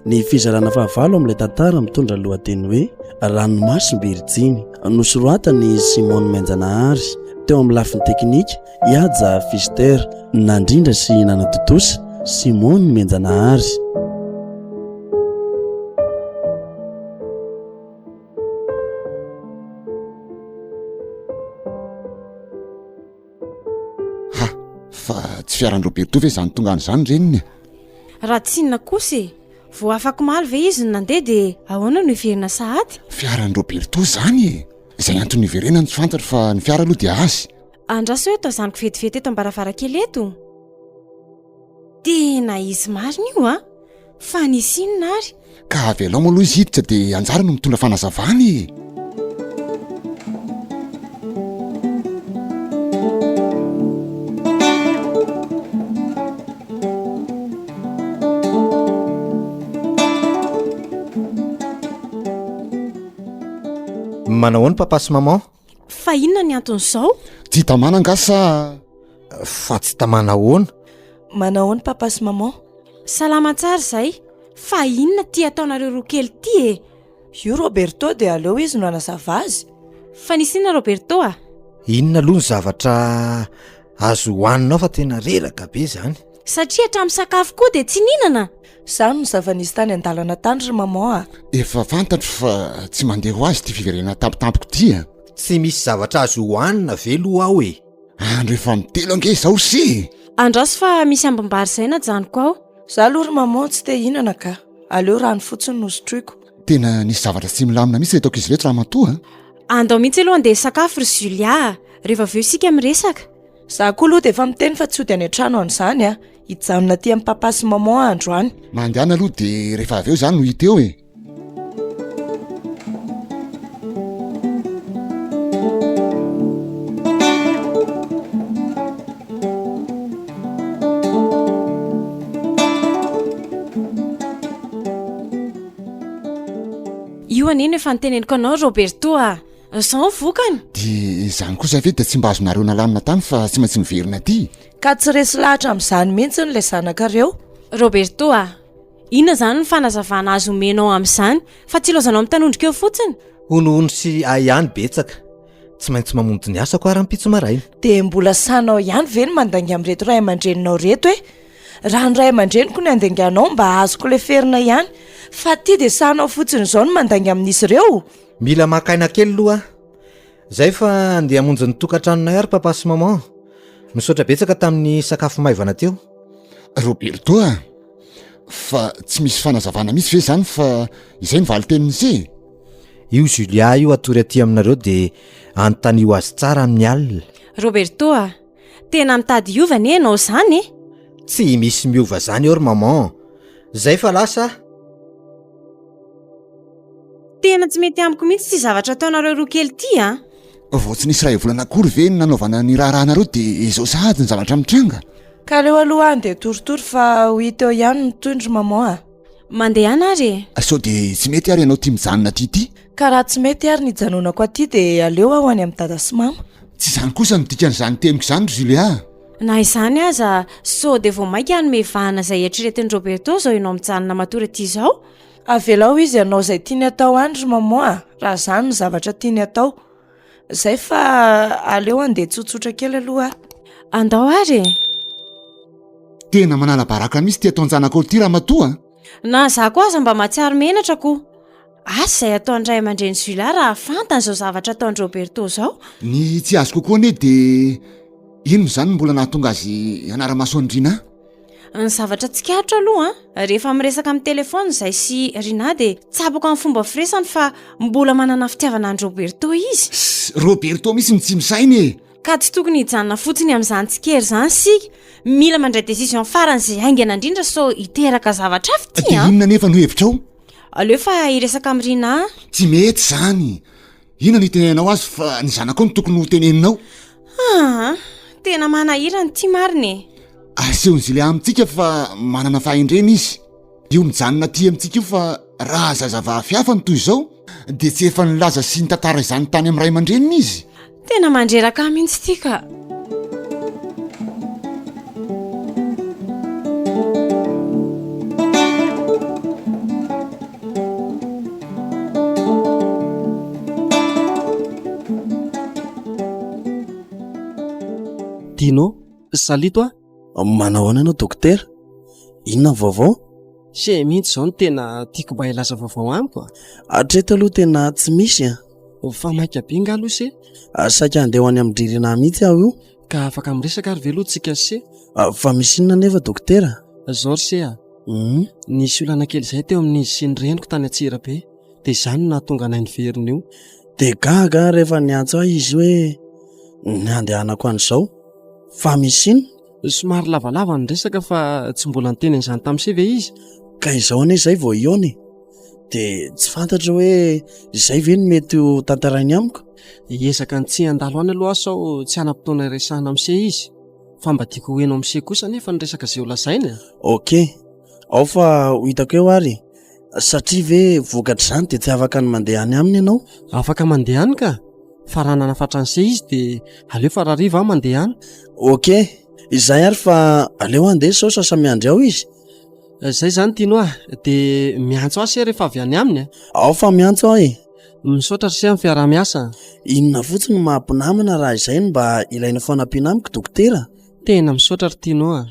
Ny fizarana fahavalo amin'ilay tantara mitondra lohateny hoe ranomasim-birijiny nosoratany Simone Menjanahary, teo amin'ny lafiny teknika Ihaja Fister, nandrindra sy nanatotosa Simone Menjanahary. Fa tsy fiaran Roberto ve izany tonga an'izany reniny? Raha tsinona kosa vao afaka maly ve izy nandeha dia ahoana no iverina sahady? Fiaran Roberto izany izay antony iverenany tsy fantatra fa ny fiara aloha dia azy. Andraso hoe tazaniko vetivety eto am-baravarakely eto. Tena izy marina io fa nisy inona ary? Ka avy aloha moa aloha izy hiditra dia anjara no mitondra fanazavany. Manao ny papa sy maman? Fa inona ny anton'izao? Tsy tamana angasa? Fa tsy tamana ahoana? Manao ny papa sy maman? Salama tsara izay. Fa inona ty ataonareo roa kely ty Io Roberto dia aleo izy no anazava azy. Fa nisy inona Roberto Inona aloha ny zavatra azo hohaninao fa tena reraka be izany? Satria hatramin'ny sakafo koa dia tsy nihinana. Izany no zava-nisy tany an-dalana tany ry maman Efa fantatro fa tsy mandeha ho azy ty fiverena tampotampoko ty Tsy misy zavatra azo hohanina velo aho Andro efa mitelo ange izao sy. Andraso fa misy ambombary izay na janoko ao. Za aloha ry maman tsy te hinana ka. Aleo rano fotsiny no sotroiko. Tena nisy zavatra tsy milamina mihitsy ataoko izy reto raha matoa Andao mihitsy aloha andeha sakafo ry Julia. Rehefa avy eo isika miresaka. Za koa aloha dia efa miteny fa tsy ho dia any an-trano an'izany hijanona aty amin'ny papa sy maman androany. Mandehana aloha dia rehefa avy eo izany no hita eo Io aniny efa niteneniko anao Roberto Izao vokany. Dia izany kosa ve dia tsy mba azonareo nalanina tany fa tsy maintsy miverina aty? Ka tsy resy lahatra amin'izany mihitsy ilay zanakareo. Roberto inona izany ny fanazavana azo omenao amin'izany fa tsy ilaozanao amin'ny tanondrika eo fotsiny? Honohony sy ihany betsaka. Tsy maintsy mamonjy ny asako ara-mpitso maraina. Dia mbola sanao ihany ve ny mandangy amin'reto ray aman-dreninao reto raha ny ray aman-dreniko ny andenganao mba azoko leferina ihany, fa ty dia sanao fotsiny izao no mandangy amin'izy ireo. Mila makaina kely aloha Zay fa andeha hamonjy ny tokantranonay ary papa sy maman. Misaotra betsaka tamin'ny sakafo maivana teo. Roberto fa tsy misy fanazavana mihitsy ve izany fa izay ny valiteniny Io Julia io atory aty aminareo dia anontany azy tsara amin'ny alina. Roberto tena mitady hiova ne ianao izany Tsy misy miova zany eo ry maman. Zay fa lasa tena tsy mety amiko mihitsy tsy zavatra ataonareo roa kely ty Vao tsy nisy raha volana akory ve ny nanaovana ny raharahanareo dia izao sahady ny zavatra mitranga. Ka aleo aloha andeha toritory fa ho hita eo ihany ny toindry maman Mandeha ary sao dia tsy mety ary ianao tia mijanona aty Ka raha tsy mety ary ny janonako aty dia aleo aho any amin'ny dada sy mama. Tsy izany kosa no dikan'izany temiko izany Julia. Na izany aza sao dia vao mainka hanome vahana izay eritreretin'ny Roberto izao ianao mijanona matory aty izao. Avelao izy ianao izay tiany atao andry maman raha izany ny zavatra tiany atao. Zay fa aleo andeha tsotsotra kely aloha Andao ary Tena manala baraka mihitsy ty atao an-janako ty raha matoa Na za koa aza mba matsiaro menatra ko. Asa izay ataon'ny ray aman-dreny Julia raha fantany izao zavatra ataon'ny Roberto izao. Ny tsy azo kokoa anie dia ino izany mbola nahatonga azy anara-masoandrina? Ny zavatra tsikatro aloha rehefa miresaka amin'ny telefona izay sy Rina dia tsapako amin'ny fomba firesany fa mbola manana fitiavana an'i Roberto izy. Roberto misy ny tsy misainy Ka tsy tokony hijanona fotsiny amin'izany tsikery izany sika. Mila mandray décision farany izay haingana indrindra so hiteraka zavatra avy ty dia inona nefa no hevitrao? Aleo fa hiresaka amin'ny Rina. Tsy mety izany. Inona no hitenenao azy fa ny zanako no tokony ho teneninao? Tena manahirany ty mariny. Asehony Julia amintsika fa manana fahendrena izy. Io mijanona aty amintsika io fa raha zazavavy hafa ny toy izao dia tsy efa nilaza sy ny tantara izany tany amin'ny ray aman-dreniny izy. Tena mandreraka mihitsy ity ka. Tino, salito manao ahoana ianao dokotera? Inona ny vaovao? Se mihitsy izao no tena tiako mba hilaza vaovao amiko. Hatreto aloha tena tsy misy Fa maika be nga aloha se. Saika andeha ho any amin'ny drirana mihitsy aho io. Ka afaka miresaka ary ve aloha tsika se? Fa misy inona nefa dokotera? Zao ry se nisy olana kely izay teo amin'izy sy ny reniko tany Antsirabe, dia izany no nahatonga anay niverina io. Dia gaga rehefa niantso aho izy hoe ny andehanako an'izao. Fa misy inona? Somary lavalava ny resaka fa tsy mbola niteny an'izany tamin'ny se ve izy? Ka izao anie izay vao iony. Dia tsy fantatra hoe izay ve no mety ho tantarainy amiko? Hiezaka ny tsy handalo any aloha sao tsy hanam-potoana iresahana amin'ny se izy. Fa mba tiako ho heno amin'ny se kosa nefa ny resaka izay ho lazaina. Ok, ao fa ho hitako eo ary. Satria ve vokatra izany dia tsy afaka ny mandeha any aminy ianao? Afaka mandeha any ka. Fa raha nanafatra ny se izy dia aleo fa rariva aho mandeha any. Ok, izay ary fa aleo andeha sao sasa miandry ao izy. Izay izany tiano dia miantso aho se rehefa avy any aminy. Ao fa miantso aho Misaotra se amin'ny fiarah-miasa. Inona fotsiny mahampinamana raha izay no mba ilaina fanampiana amiko dokotera? Tena misaotra ry tiano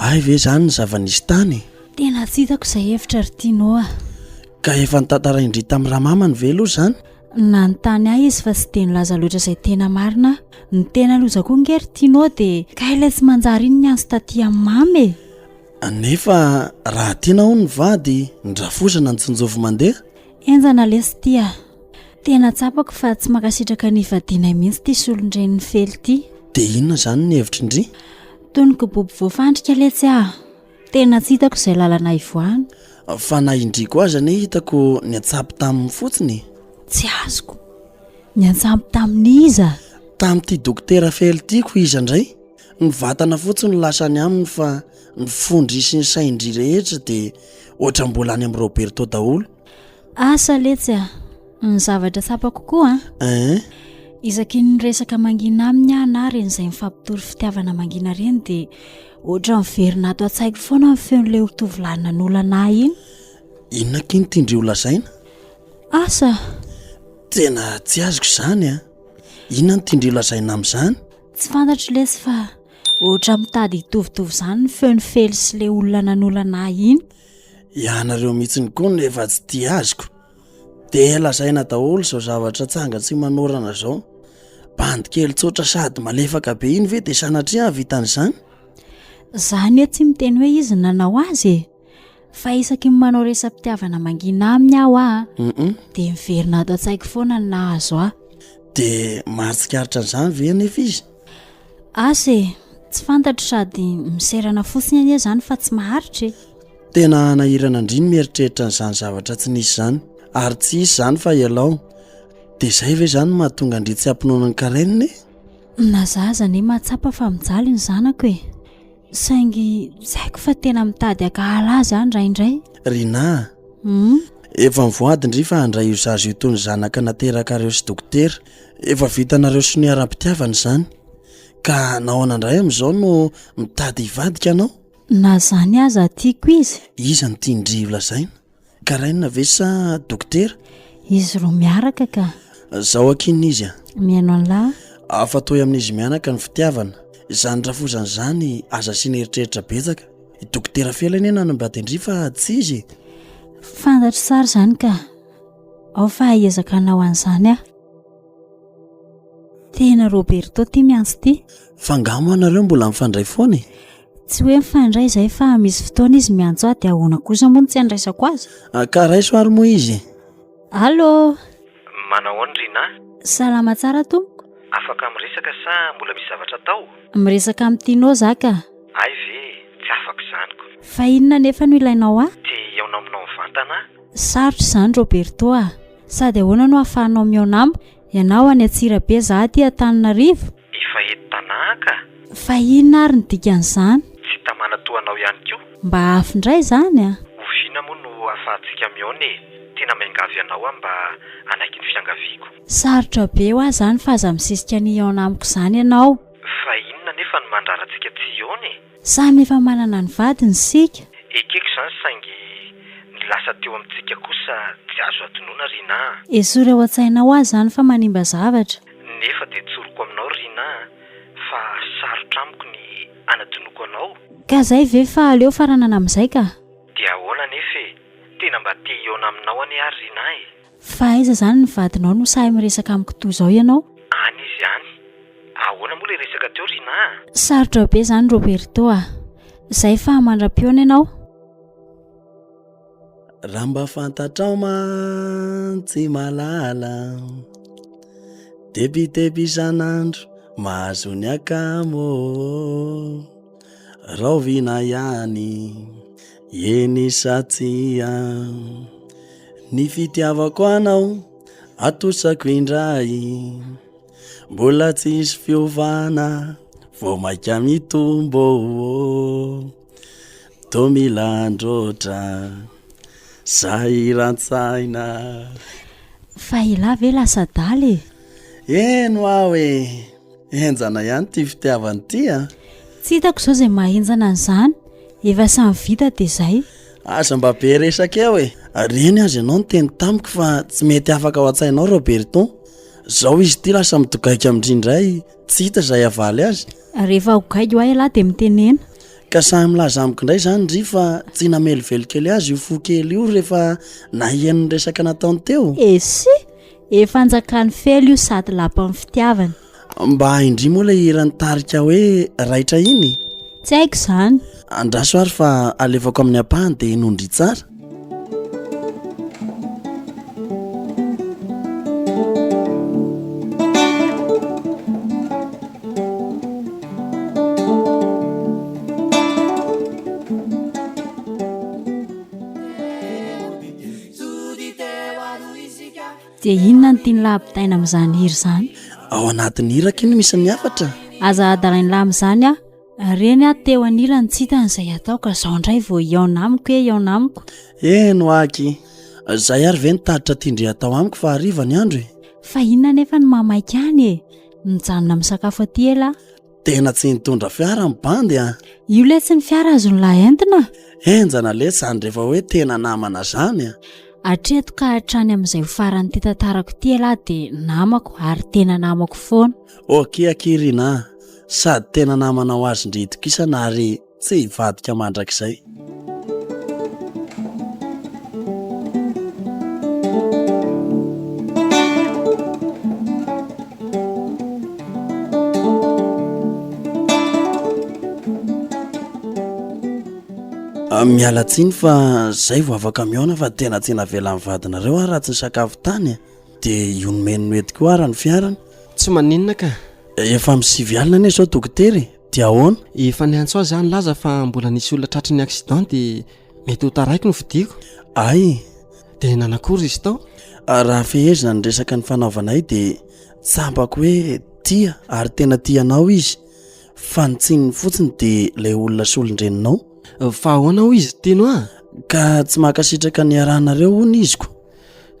Ay ve izany ny zava-nisy tany? Tena tsy hitako izay hevitra ry tiano Ka efa nitantaraindry tamin'ny ramamany ve aloha izany? na ny tany ahy izy fa tsy dia nilaza loatra izay tena marina. Ny tena loza koa ngery tiano dia ka ilay tsy manjary iny ny anso taty amin'ny mamy. Nefa raha tiana ho ny vady ndrafosana ny tsinjovy mandeha? Enjana lesy tia. Tena tsapako fa tsy makasitraka ny vadianay mihitsy ty solondren'ny fely ity. Dia inona izany ny hevitra indry? Toniko boby voafandrika letsy tena tsy hitako izay lalana ivoahana. Fa na indriko aza ane hitako ny atsapy tamin'ny fotsiny. Tsy azoko. Ny antsampy tamin'ny iza? Tamin'ity dokotera fely tiako iza indray. Ny vatana fotsiny lasa any aminy fa ny fondry sy ny saindry rehetra dia ohatra mbola any amin'ny Roberto daholo. Asa letsy ny zavatra tsapako koa isaky ny resaka mangina aminy na ren'izay mifampitory fitiavana mangina reny dia ohatra miverina ato an-tsaiko foana amin'ny feon'ilay tovolahy nanolana iny. Inona kiny tindry ho lazaina? Asa Tena tsy azoko izany Inona ny tindry ho lazaina amin'izany? tsy fantatro lesy fa ohatra mitady hitovitovy izany ny feon'ny fely sy ilay olona nanolana iny. Ianareo mihitsiny koa nefa tsy tia azoko. Dia lazaina daholo izao zavatra tsanga tsy manorana izao. Bandy kely tsotra sady malefaka be iny ve dia sanatria vitan'izany? Izany tsy miteny hoe izy nanao azy fa isaky ny manao resam-pitiavana mangina aminy aho dia miverina ato an-tsaiko foana ny nahazo Dia mahatsikaritra an'izany ve nefa izy? Asa tsy fantatro sady miserana fotsiny anie izany fa tsy maharitra. Tena nahirana indriny mieritreritra n'izany zavatra tsy nisy izany. Ary tsy isy izany fa ialao. Dia izay ve izany mahatonga andry tsy hampinoana ny kareniny? Na zaza ne mahatsapa fa mijaly ny zanako saingy tsy haiko fa tena mitady akahala azy indraindray. Rina efa mivoady indry fa handray io zaza io toy ny zanaka nateraka reo sy dokotera. Efa vitanareo sy ny ara-pitiavana izany. Ka nahoana indray amin'izao no mitady hivadika anao? Na zany aza tiako izy. Iza ny tindry ho lazaina? Karaina ve sa dokotera? Izy roa miaraka ka. Zao akinina izy mihaino an'lahy. Afatoy amin'izy mianaka ny fitiavana. Izany rafozana izany aza sy eritreritra betsaka. Dokotera felany nanambady indry fa tsy izy. Fantatro tsara izany ka ao fa hiezaka anao an'izany Tena Roberto ty miantso ty. Fangamo anareo mbola mifandray foana Tsy hoe mifandray izay fa misy fotoana izy miantso dia ahoana kosa moa tsy andraisako azy. Ka raiso ary moa izy. Allo. Manao ahoana Rina? Salama tsara tompoko. Afaka miresaka sa mbola misy zavatra atao? Miresaka amin'ny tianao zaka. Ay ve, tsy afaka izanyko. Fa inona nefa no ilainao aho? Ty eona aminao mivantana. Sarotra izany Roberto a. Sady ahoana no ahafahanao miaona amiko? Ianao any Antsirabe za aty Antananarivo. Efa eto tanàka. Fa inona ary ny dikan'izany? Tsy tamanatoanao ihany koa. Mba afindray izany a. Oviana moa no ahafahantsika miaona e. Tena miangavy anao mba anaiky ny fiangaviako. Sarotra be ho aho izany fa aza misisika ny iaona amiko izany ianao. Fa inona nefa ny mandrarantsika tsy iaona e? Samy efa manana ny vadiny sika. Ekeko izany saingy ny lasa teo amintsika kosa tsy azo atonoana Rina. Esory ao an-tsainao aho izany fa manimba zavatra. Nefa dia tsoroko aminao Rina, fa sarotra amiko ny anadonoko anao. Ka zay ve fa aleo faranana amin'izay ka? Dia ahoana nefa e? Tena mba te hiaona aminao ane ary Rina e. Fa aiza izany ny vadinao no sahy miresaka amiko toy izao ianao? Any izy ihany. Ahoana moa ilay resaka teo Rina? Sarotra be izany Roberto a. Izay fa mandram-piona ianao. Raha mba fantatrao mantsy malala, debiteby isan'andro mahazo ny akamo, raovina ihany eny satsia, ny fitiavako anao atosako indray, mbola tsisy fiovana vao maika mitombo, to mila androtra zay rantsaina. Fa ila ve lasa daly? Eno aho e, enjana ihany ty fitiavany ty a. Tsy hitako izao izay mahenjana an'izany. Efa samy vita dia izay. Aza mba be resaka eo e. Reny azy ianao ny teny tamiko fa tsy mety afaka ao an-tsainao Roberto. Zao izy ty lasa midogaika amindrindray, tsy hita izay avaly azy. Rehefa hogaiky ho ahy lahy dia mitenena. Ka samy milaza amiko indray izany ry fa tsy namelovelokely azy io fo kely io rehefa nahian'ny resaka nataony teo. Esy, efa anjakany felo io sady lapa amin'ny fitiavany. Mba indri moa ilay irany tarika hoe raitra iny. Tsy haiko izany. Andraso ary fa alefako amin'ny ampahany dia inondry tsara. Dia inona ny tiany lahabitaina amin'izany hira izany? Ao anatin'ny hiraka iny misy ny afatra. Aza adalainy lahy amin'izany aho. Reny aho teo anilany tsy hitany izay atao ka izao indray vao iaona amiko hoe iaona amiko. Eno aky. Zay ary ve nitaritra tindry atao amiko fa hariva ny andro e. Fa inona nefa ny mamaika any e? Mijanona misakafo aty ela. Tena tsy nitondra fiara amin'ny bandy a. Io le tsy ny fiara azony lahy entina. Enjana le izany rehefa hoe tena namana izany a. Hatreto ka hatrany amin'izay ho farany ty tantarako ty ela dia namako ary tena namako foana. Ok Akirina, sady tena namana ho azy ndritiko isana ary tsy hivadika mandrakizay. Miala tsiny fa zay vao afaka miaona fa tena tsy navela amin'ny vadinareo raha tsy sakafo tany dia io nomeny noetiko ara ny fiarany. Tsy maninona ka. Efa misivy alina ane zao dokotera dia ahoana? Efa ny antsoa izany laza fa mbola nisy olona tratry ny accident dia mety ho taraiky no vidiako. Ay. Dia nanakory izy tao? Raha fehezina ny resaka ny fanaovanay dia tsambako hoe tia ary tena tianao izy fa ny tsininy fotsiny dia ilay olona solondreninao. Fa ahoana ho izy tiano a? Ka tsy makasitraka ny arahanareo hono iziko.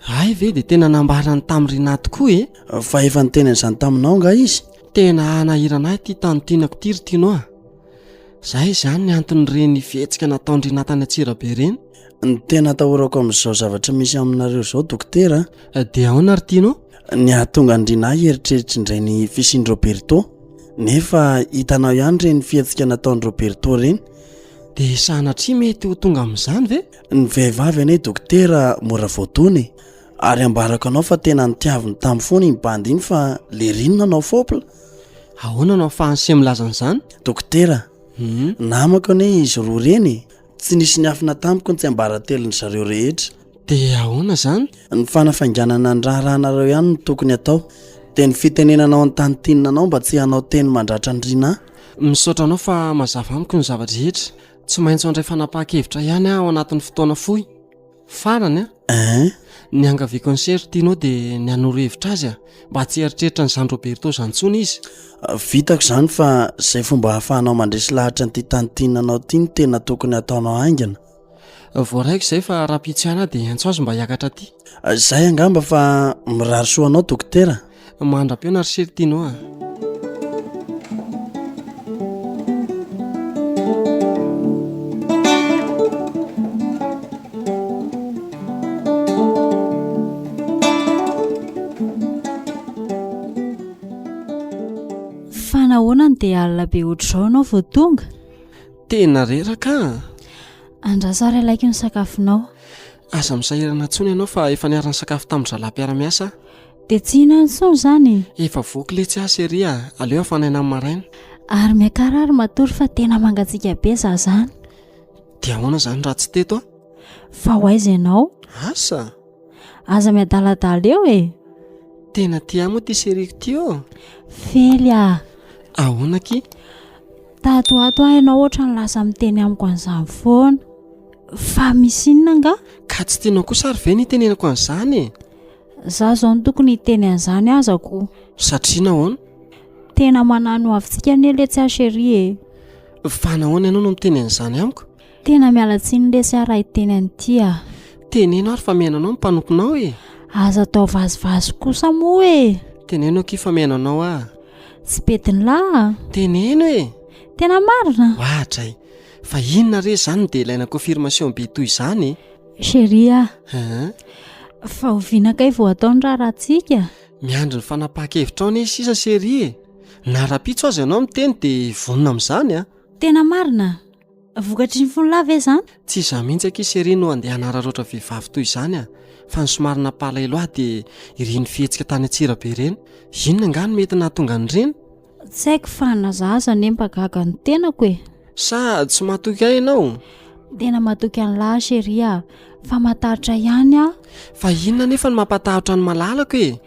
Ay ve dia tena nambarany tamin'ny Rina tokoa e? Fa efa nitenen'izany taminao nga izy. Tena anahirana ty tany tianako ty ry tiano a. Zay izany ny antony reny fihetsika nataon'ny Rina tany Antsirabe reny. Ny tena atahorako amin'izao zavatra misy aminareo zao dokotera. Dia ahoana ry tiano? Ny ahatonga ny Rina heritreritra indray ny fisian'i Roberto. Nefa hitanao ihany reny fihetsika nataon'i Roberto reny. Dia sanatria mety ho tonga amin'izany ve? Ny vehivavy ane dokotera mora voadony ary ambarako anao fa tena nitiaviny tamin'ny foana iny bandy iny fa le rinona anao fopla. Ahoana no ahafahanse milaza an'izany? Dokotera, namako ane izy roa reny tsy nisy ny afina tamiko ny tsy ambarateliny zareo rehetra. Dia ahoana izany? Ny fanafanganana ny raharahanareo ihany no tokony atao. Dia ny fitenenanao an-tanitinina anao mba tsy hanao teny mandratra ny Rina. Misaotra anao fa mazava amiko ny zavatra rehetra. tsy maintsy andray fanapahan-kevitra ihany ao anatin'ny fotoana fohy farany ny angaviako ny Sertino dia ny hanoro hevitra azy mba tsy eritreritra ny Jean Roberto zantsony izy. Vitako izany fa izay fomba hahafahanao mandresy lahatra nyity tantinanao ity ny tena tokony ataonao haingana. Voaraiko izay fa raha-pitsihana dia antso azy mba hiakatra aty. Izay angamba fa mirary soanao dokotera. Mandram-peo ry Sertino Fanahoanany dia alina be ohatr'izao anao vao tonga. Tena reraka. Andrasary alaiky ny sakafonao. Aza misahirana ntsony ianao fa efa niarana sakafo tamin'ny zalahy-piara-miasa. Dia tsy hihinana intsony izany. Efa voky le tsy aseria, aleo afanaina amin'ny maraina. Ary miakarary matory fa tena mangatsiaka be za zany. Dia ahoana izany raha tsy teto Fa ho aiza ianao? Asa? Aza miadaladala eo e. Tena tia moa ty seriko ty Fely Ahoana ki? Tato ianao ohatra ny lasa miteny amiko an'izany foana. Fa misy inona nga? Ka tsy tianao kosa ary ve nitenenako an'izany? Za zao no tokony hiteny an'izany azako. Satria nahoana? Tena manano avintsika nele tsy asery Fa nahoana ianao no miteny an'izany amiko? Tena miala tsiny le sy ara hiteny an'ity Teneno ary fa miainanao ny mpanomponao Aza atao vazivazy kosa moa Teneno ki fa miainanao Tsy betiny lahy Teneno Tena marina Ohatray. Fa inona re zany dia ilaina confirmation be toy izany Chérie fa oviana kay vao ataony raharantsika. Miandry ny fanapahan-kevitra ao ne sisa serie. Na raha-pitso azy ianao miteny dia vonona amin'izany Tena marina. Vokatry ny fony lava izany? Tsy izaho mihitsy anky serie no andeha hanararoatra vehivavy toy izany fa ny somary napalahelo dia ireny fihetsika tany Antsirabe ireny. Inona ngano mety nahatonga an'ireny? Tsy haiko fa nazaza ne mpagaga ny tenako Sa tsy mahatoky ahy ianao? Tena mahatoky an'lahy chérie fa matahotra ihany Fa inona nefa ny mampatahotra ny malalako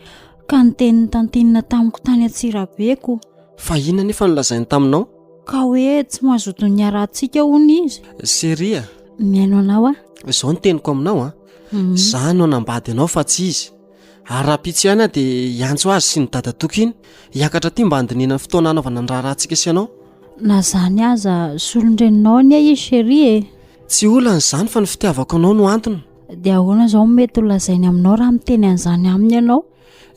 Ka ny tenin'ny tantinina tamiko tany Antsirabeko. Fa inona nefa nolazainy taminao? Ka hoe tsy mazoto ny arahantsika hono izy. Seria Miaino anao Izao ny teniko aminao Za no nambady anao fa tsy izy. Ary raha-pitsy ihany dia iantso azy sy ny dadatoky iny hiakatra ty mba andinina fotoana anaovana ny raharantsika sy ianao. Na zany aza solondreninao ny izy chérie Tsy olana izany fa ny fitiavako anao no antony. Dia ahoana zao mety holazainy aminao raha miteny an'izany aminy ianao?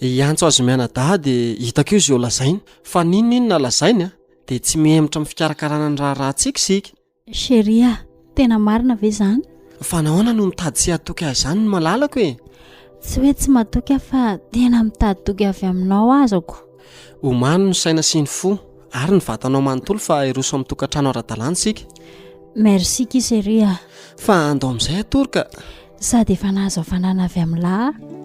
Iantso azy mianadahy dia hitako io izay lazainy. Fa ninona lazainy dia tsy mihemitra amin'ny fikarakarana ny raharantsika sika. Chérie tena marina ve zany? Fa nahoana no mitady sy hatoky ahy izany no malalako Tsy hoe tsy matoky fa tena mitady toky avy aminao azako. Omano ny saina sy ny fo ary ny vatanao manontolo fa iroso amin'ny tokantrano ara-dalàna sika. Merci ki chérie. Fa andao amin'izay atorika. Sady efa nahazo hafanana avy amin'lahy.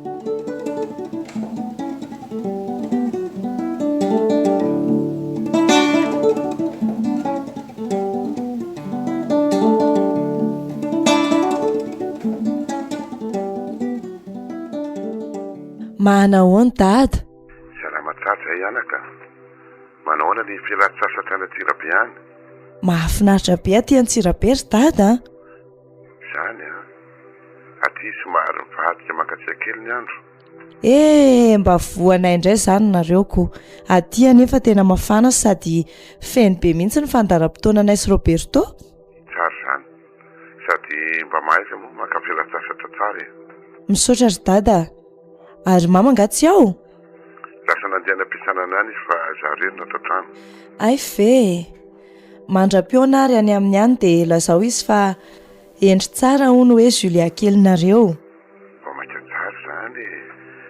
Manahoana dada? Salamatsatsa ianaka. Manahoana ny fialan-tsasatra any Antsirabe any? Mahafinaritra be aty Antsirabe ry dada. Izany aty somary mivadika mankatsiaka kely ny andro. Mba voana indray izany nareoko. Aty anefa tena mafana sady feno be mihitsy ny fandaram-potoana anay Roberto. Tsara izany. Sady mba mahaiza moa maka fialan-tsasatra tsara Misaotra ry dada. Ary mama nga tsy ao? Lasa nandeha nampiasanana any fa zareo no tatrano. Ay ve. Mandram-piona ary any amin'ny any dia lazao izy fa endry tsara hono hoe Julia kelinareo. Mba maika tsara izany.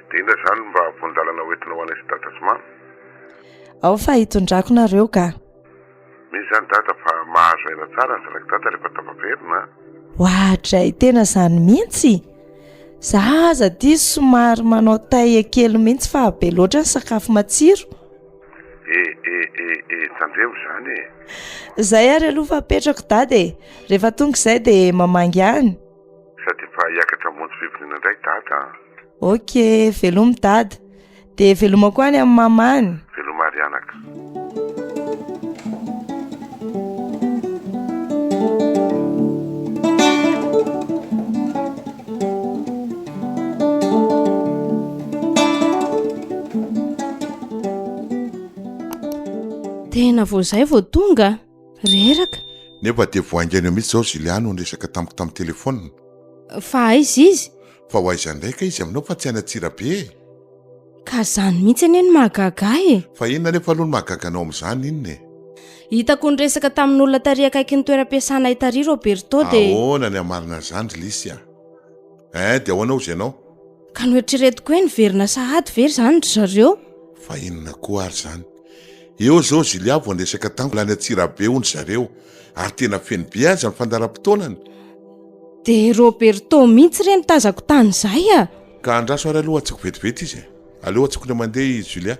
Dia inona izany mba vonjallana hoentina ho anay sy dada sy mama? Ao fa hitondrako nareo ka. Misy izany dada fa mahazo aina tsara ny zanaka dada rehefa tapaverina. Ohatray tena izany mihitsy. Zaza ty somary manao taille kely mihitsy fa be loatra ny sakafo matsiro. Tandremo izany Zay ary aloha fa petrako dada rehefa tonga izay dia mamangy any. Sady mba hiakatra monjy fivonina indray dada. Ok, velomy dada. Dia veloma koa any amin'ny mamany. Veloma arianaka. tena vo zay vo tonga reraka nefa dia voaingana mihitsy zao Juliano nresaka tamiko tamin'ny telefona fa aiza izy fa ho aiza ndraika izy aminao fa tsy anatsira be ka zany mihitsy anie ny mahagaga e fa inona nefa aloha ny mahagaganao amin'izany inona e hitako ny resaka tamin'olona tary akaiky ny toeram-piasana itary Roberto dia ahoana ny hamarina zany Lisia dia ahoana ozy ianao ka noeritreretiko hoe niverina sahady very zany ry zareo fa inona koa ary zany eo zao Julia vo nresaka tango lany atsirabe ony zareo ary tena feny be azy amin'ny fandaram-potoanany dia Roberto mihitsy reny tazako tany izay a ka andraso ary aloha atsiko vetivety izy aleo atsiko ny mandeha Julia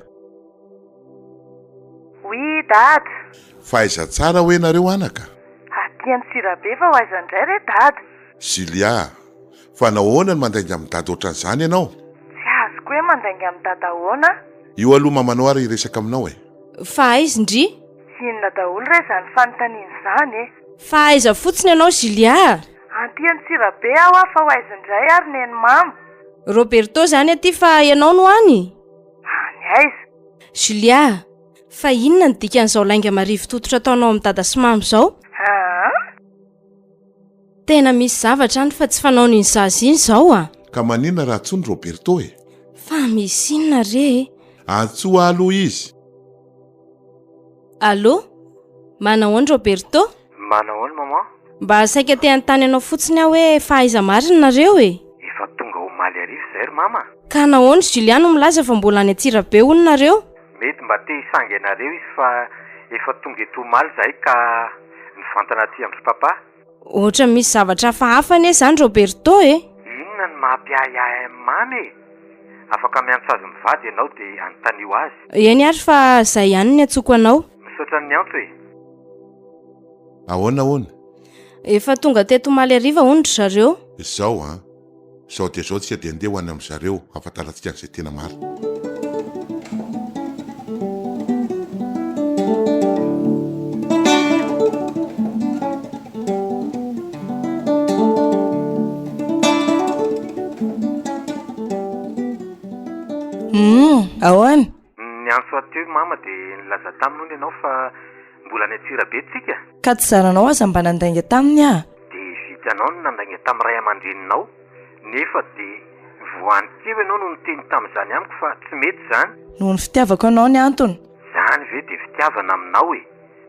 oui dady fa aiza tsara hoe nareo anaka aty ny sirabe fa ho aiza indray re dady Julia fa nahoana ny mandainga amin'ny dady ohatran'izany ianao tsy azoko hoe mandainga amin'ny dady ahoana io aloha mamanao ary iresaka aminao fa aiza ndry inona daholo re zany fanontaniana izany fa aiza fotsiny ianao Julia aty ny sirabe aho fa ho aiza indray ary neny mamo Roberto zany aty fa ianao no any any aiza Julia fa inona ny dikan'izao lainga marivo tototra ataonao amin'ny dada sy mamo izao tena misy zavatra any fa tsy fanao n'iny zaza iny izao ka maninona raha tso ny Roberto fa misy inona re antsoa aloha izy allo manahoany Roberto manahoany mama mba saika te an-tany ianao fotsiny aho hoe fa aiza marina nareo efa tonga ho maly arivo zay ry mama ka nahoany Juliano milaza fa mbola any Atsirabe hono nareo mety mba te hisangy anareo izy fa efa tonga eto maly zay ka nivantana aty amin'ny papa ohatra misy zavatra hafa anie zany Roberto inona ny mampiahiahy mamy afaka miantso azy mivady ianao dia anontanio azy eny ary fa zay ihany ny atsoko anao misaotra ny antso ahoana efa tonga teto maly ariva hono ry zareo zao zao dia zao tsika dia andeha ho any amin'ny zareo afataratsika an'izay tena maro ahoana ny antso ateo mama dia nilaza taminao ianao fa mbola ny Atsirabe tsika ka tsy zaranao aza mba nandainga taminy a dia vitanao no nandainga tamin'ny ray aman-dreninao nefa dia voany keo ianao no niteny tamin'izany amiko fa tsy mety zany noho ny fitiavako anao ny antony zany ve dia fitiavana aminao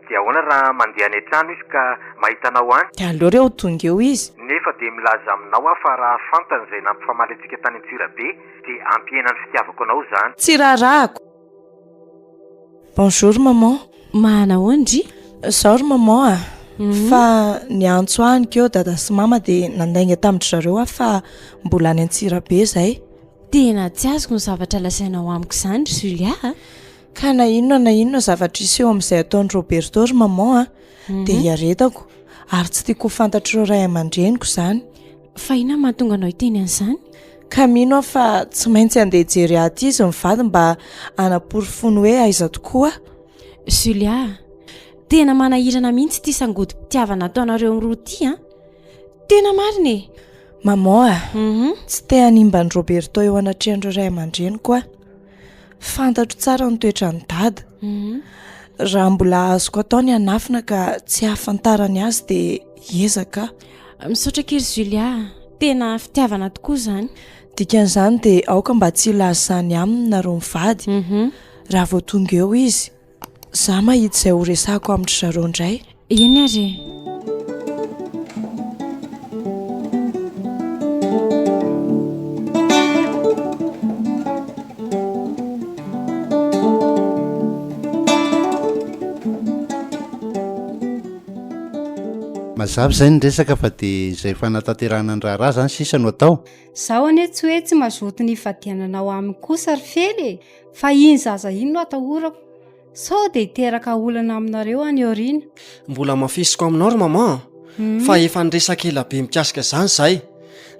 dia ahoana raha mandeha any an-trano izy ka mahitanao any dia aleo reo tonga eo izy nefa dia milaza aminao aho fa raha fantany izay nampifamaly antsika tany Atsirabe dia ampiena ny fitiavako anao zany tsy raharahako bonjour maman manahoandry zao ry maman fa ny antso any keo dada sy mama dia nandainga tamin'ny zareo aho fa mbola any Atsirabe zay tena tsy azoko ny zavatra lasainao amiko izany Julia ka na inona zavatra iseho amin'izay ataon'ny Roberto ry maman dia hiaretako ary tsy tiako ho fantatr'ireo ray aman-dreniko izany fa inona mahatonga anao hiteny an'izany ka mino aho fa tsy maintsy andeha jery aty izy mivady mba hanaporofony hoe aiza tokoa Julia tena manahirana mihitsy ity sangodi-pitiavana ataonareo roa ity tena marina maman tsy te hanimba ny Roberto eo anatrehan'ireo ray aman-dreniko fantatro tsara ny toetra ny dada raha mbola azoko atao ny anafina ka tsy hahafantarany azy dia hiezaka misaotra kely Julia tena fitiavana tokoa zany dikan'izany dia aoka mba tsy ilazy zany aminy nareo mivady raha vao tonga eo izy za mahita izay ho resako amin'ny zareo indray eny ary mazava izay ny resaka fa dia izay fanatanterahana ny raharaha zany sisa no atao zaho anie tsy hoe tsy mazoto ny fadiananao amin'ny kosa ry fely fa iny zaza iny no atahorako sao dia hiteraka olana aminareo any aoriana mbola mafisiko aminao ry mama fa efa niresaka ela be mikasika zany zay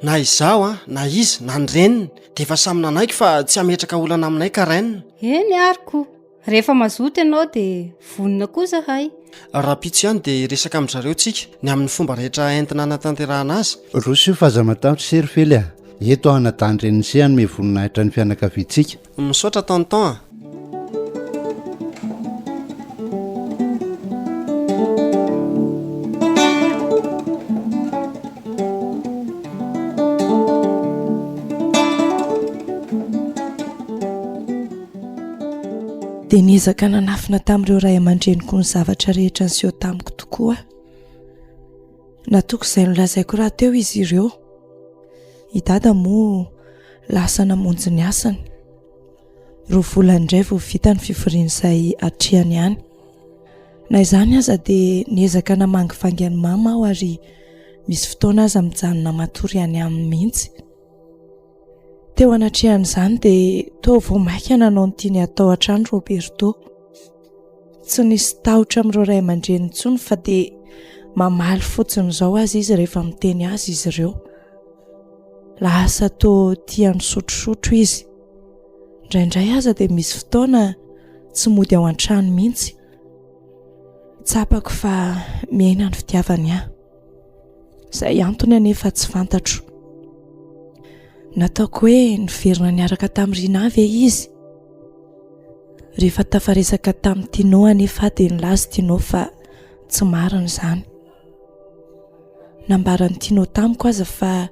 na izaho na izy na ny reniny dia efa samy nanaiky fa tsy hametraka olana aminay ka renina eny ariko rehefa mazoto ianao dia vonina koa zahay raha pitso ihany dia resaka amin'izareo tsika ny amin'ny fomba rehetra entina natanterahana azy roso io fa aza matahotra sery fely eto hanadany reniny se any me voninahitra ny fianakaviantsika misaotra tanton dia niezaka nanafina tamin'ireo ray aman-dreniko ny zavatra rehetra niseho tamiko tokoa. Natoko izay nolazaiko raha teo izy ireo. I dada moa lasa namonjy ny asany. 2 volana vao vita ny fivoriana izay atrehany ihany. Na izany aza dia niezaka namangivangy ny mama aho ary misy fotoana aza mijanona matory any aminy mihitsy. Teo anatrehan'izany dia toa vao maika nanao ny tiany atao hatrany Roberto. Tsy nisy tahotra amin'ireo ray aman-dreny intsony fa dia mamaly fotsiny izao azy izy rehefa miteny azy izy ireo. Lasa toa tiany sotrosotro izy. Indraindray aza dia misy fotoana tsy mody ao an-trano mihitsy. Tsapako fa miaina ny fitiavany ahy. Izay antony anefa tsy fantatro. Nataoko hoe niverina niaraka tamin'ny Rinavy izy. Rehefa tafaresaka tamin'ny Tino anefa dia nilaza Tino fa tsy marina izany. Nambarany Tino tamiko aza fa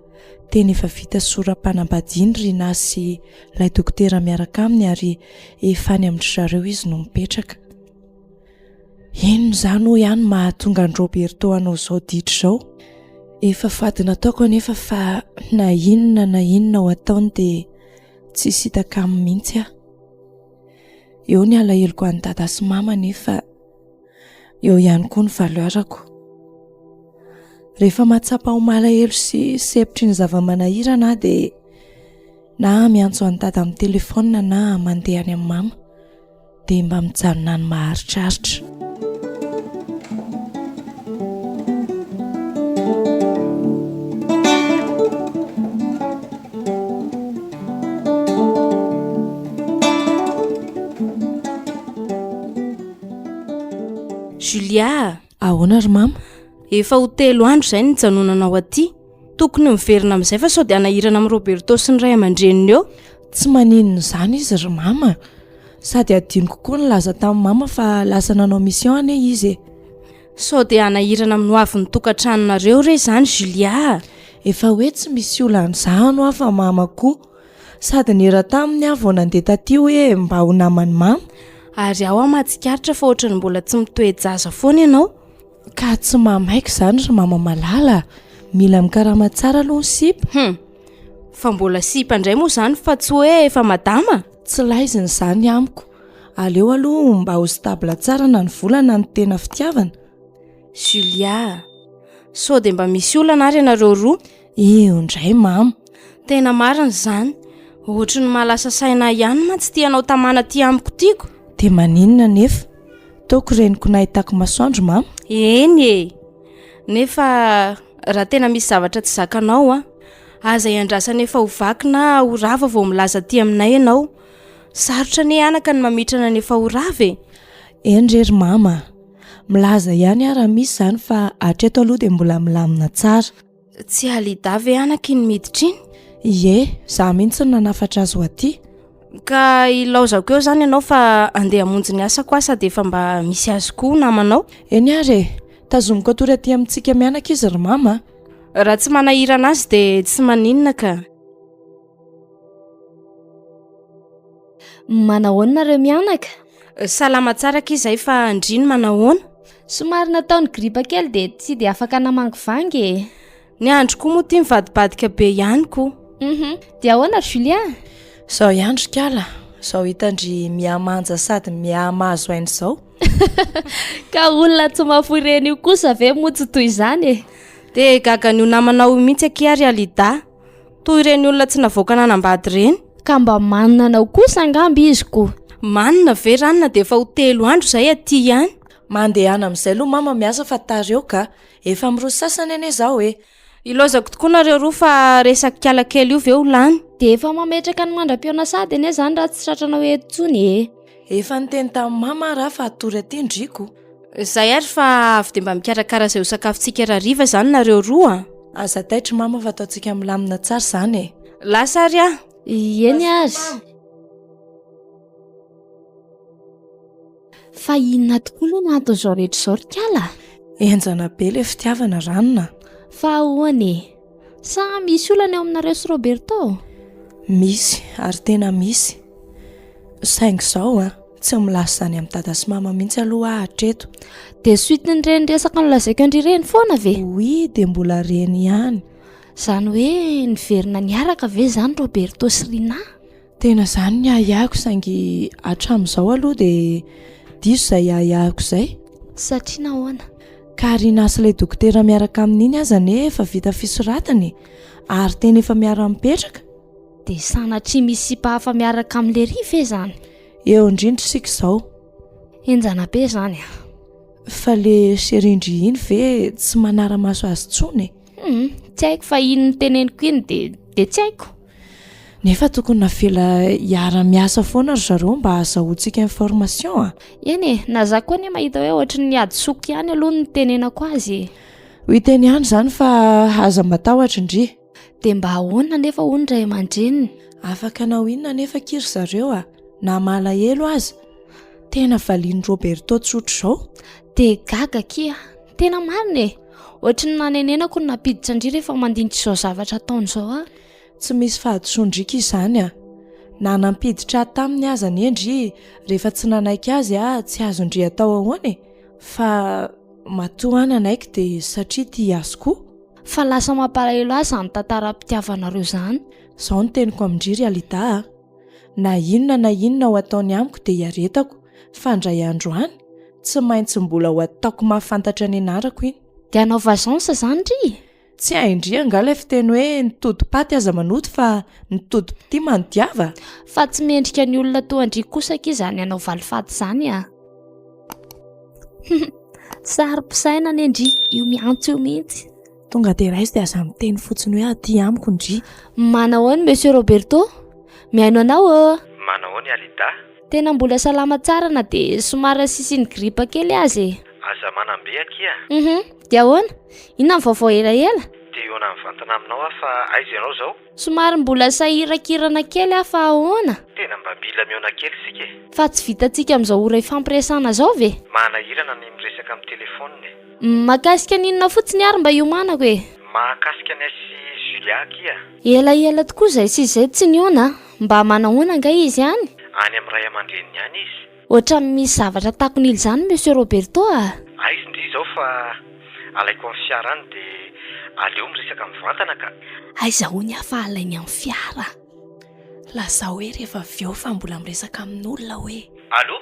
teny efa vita soram-panambadiany Rina sy ilay dokotera miaraka aminy ary efa any amin'ny zareo izy no mipetraka. Ino izany ho ihany mahatonga ny Roberto hanao izao ditra izao. Efa fady nataoko anefa fa na inona ho ataony dia tsy hitaka aminy mihitsy aho. Eo ny alaheloko any dada sy mama nefa eo ihany koa ny valoarako. Rehefa mahatsapa ho malahelo sy sepitry ny zava-manahirana dia na miantso any dada amin'ny telefona na mandeha any amin'ny mama dia mba mijanona ny maharitraritra. Julia, ahoana ry mama? Efa ho 3 andro izay ny janonanao aty. Tokony miverina amin'izay fa sao dia anahirana amin'ny Roberto sy ny ray aman-dreniny eo. Tsy maninona izany izy ry mama. Sady adinoko koa nilaza tamin'ny mama fa lasa nanao mission ane izy. Sao dia anahirana amin'ny hoavin'ny tokantranonareo re izany Julia. Efa hoe tsy misy olan'izany fa mama koa. Sady nera taminy aho vao nandeha taty hoe mba ho namany mama. Ary aho mahatsikaritra fa ohatrany mbola tsy mitoejaza foana ianao. Ka tsy mamaika izany ry mama malala. Mila mikarama tsara aloha ny sipa. Fa mbola sipa indray moa izany fa tsy hoe efa madama. Tsy laiziny izany amiko. Aleo aloha mba ho stabla tsara na ny volana ny tena fitiavana. Julia, sao dia mba misy olana ary ianareo roa? Io indray mama. Tena marina izany. Ohatra ny mahalasa saina ihany ma tsy tianao tamana ty amiko tiako. Dia maninona nefa? Taoko reniko nahitako masoandro mama. Eny e. Nefa raha tena misy zavatra tsy zakanao aza iandrasana efa ho vaky na ho rava vao milaza ty aminay ianao. Sarotra ny anaka ny mamitrana ny efa ho rava e. Eny rery mama. Milaza ihany raha misy izany fa hatreto aloha dia mbola milamina tsara. Tsy alidavy anaka iny miditra iny? Ie, za mihitsy nanafatra azy ho aty. Ka ilaozako eo izany ianao fa andeha hamonjy ny asako sady efa mba misy azy koa namanao. Eny ary, tazomiko atory aty amintsika mianaka izy ry mama. Raha tsy manahirana azy dia tsy maninona ka. Manahoana nareo mianaka? Salama tsara ka izay fa andriny manahoana. Somary nataony gripa kely dia tsy dia afaka namangivangy e. Ny andro koa moa tia mivadibadika be ihany koa. Dia ahoana Julia? Zao iandro kala. Zao hitandry miamanja sady miamazo aina izao. Ka olona tsy mafureny io kosa ve motsy toy izany e. Dia gaga ny namanao mihitsy aky Alida. Toy ireny olona tsy navoaka nanambady ireny. Ka mba manina anao kosa angamby izy ko. Manina ve ranona dia efa ho 3 andro izay aty ihany. Mandehana amin'izay aloha mama miasa fa tareo ka. Efa miroso sasany ane izao e. Ilaozako tokoa nareo roa fa resaka kiala kely io ve ho lany. Dia efa mametraka ny mandram-piona sady ane izany raha tsy tratrana hoe tsony e. Efa niteny tamin'ny mama raha fa atory aty ndriko. Izay ary fa avy dia mba mikarakara izay ho sakafontsika rariva izany nareo roa. Aza taitra mama fa ataontsika milamina tsara izany e. Lasa ary Eny azy. Fa inona tokoa no natony izao rehetra izao ry kiala? Enjana be le fitiavana ranona. Fa ahoana e? Sa misy olana eo aminareo sy Roberto? Misy, ary tena misy. Saingy izao tsy milasy zany amin'ny dada sy mama mihitsy aloha hatreto. Dia suitiny reny resaka nolazaiko andry reny foana ve? Oui, dia mbola reny ihany. Zany hoe niverina niaraka ve zany Roberto sy Rina? Tena zany ny ahako saingy hatramin'izao aloha dia diso izay ahako izay. Satria nahoana? Ka Rina sy ilay dokotera miaraka amin'iny aza nefa vita fisoratany ary tena efa miara-mipetraka. Dia sanatria misy mpahafa miaraka amin'ilay ry ve zany? Eo indrindra sika izao. Enjana be zany a. Fa le serindry iny ve tsy manara-maso azy tsony? Tsy haiko fa iny teneniko iny dia tsy haiko. Nefa tokony navela hiara-miasa foana ry zareo mba azahoantsika information. Eny e, na za koa anie mahita hoe ohatry ny ady soky ihany aloha ny tenenako azy. Ho teny ihany zany fa aza matahotra indry. Dia mba ahoana nefa hono ray aman-dreniny? Afaka nao inona nefa kiry zareo na malahelo aza. Tena valiany Roberto tsotro izao. Dia gaga kia, tena marina e. Ohatry ny nanenenako ny napiditra indry rehefa mandinitra izao zavatra ataony izao Tsy misy fahadiso-ndrika izany na nampiditra taminy aza ny endry rehefa tsy nanaiky azy tsy azo ndry atao ahoana fa matoa any anaiky dia satria tia azy koa. Fa lasa mampalahelo azy ny tantaram-pitiavanareo zany. Izao no teniko amin'indry Realita. Na inona ho ataony amiko dia hiaretako fa indray andro any tsy maintsy mbola ho ataoko mahafantatra ny anarako iny. Dia anao vazansa zany ry? Tsy haindry angaly fiteny hoe nitodi-paty aza manoto fa nitodi-pity manodiava. Fa tsy mendrika ny olona toa andry kosaka izany anao valifaty zany Sary pisaina ny andry, io miantso io mihitsy. Tonga dia raizy dia aza miteny fotsiny hoe aty amiko ndry. Manao ahoana Monsieur Roberto? Miaino anao Manao ahoana Alida? Tena mbola salama tsara na dia somary sisiny gripa kely azy. Aza manambe akia? Dia ahoana? Inona ny vaovao elaela? Dia eo mivantana aminao fa aiza ianao zao? Somary mbola sahirakirana kely fa ahoana? Tena mba mila miona kely sika. Fa tsy vitantsika amin'izao ora ifampiresana zao ve? Manahirana ny miresaka amin'ny telefoniny. Mahakasika n'inona fotsiny ary mba iomanako e? Mahakasika ny sy Julia kia. Ela tokoa izay sy izay tsy niona. Mba manahoana nga izy ihany? Any amin'ny ray aman-dreniny ihany izy. Ohatra misy zavatra takon'il zany Monsieur Roberto Aizy ndry zao fa alaiko amin'ny fiarany dia aleo miresaka mivantana ka. Aiza hoy afa alainy amin'ny fiara. Lasa hoe rehefa avy eo fa mbola miresaka amin'olona hoe. Allô?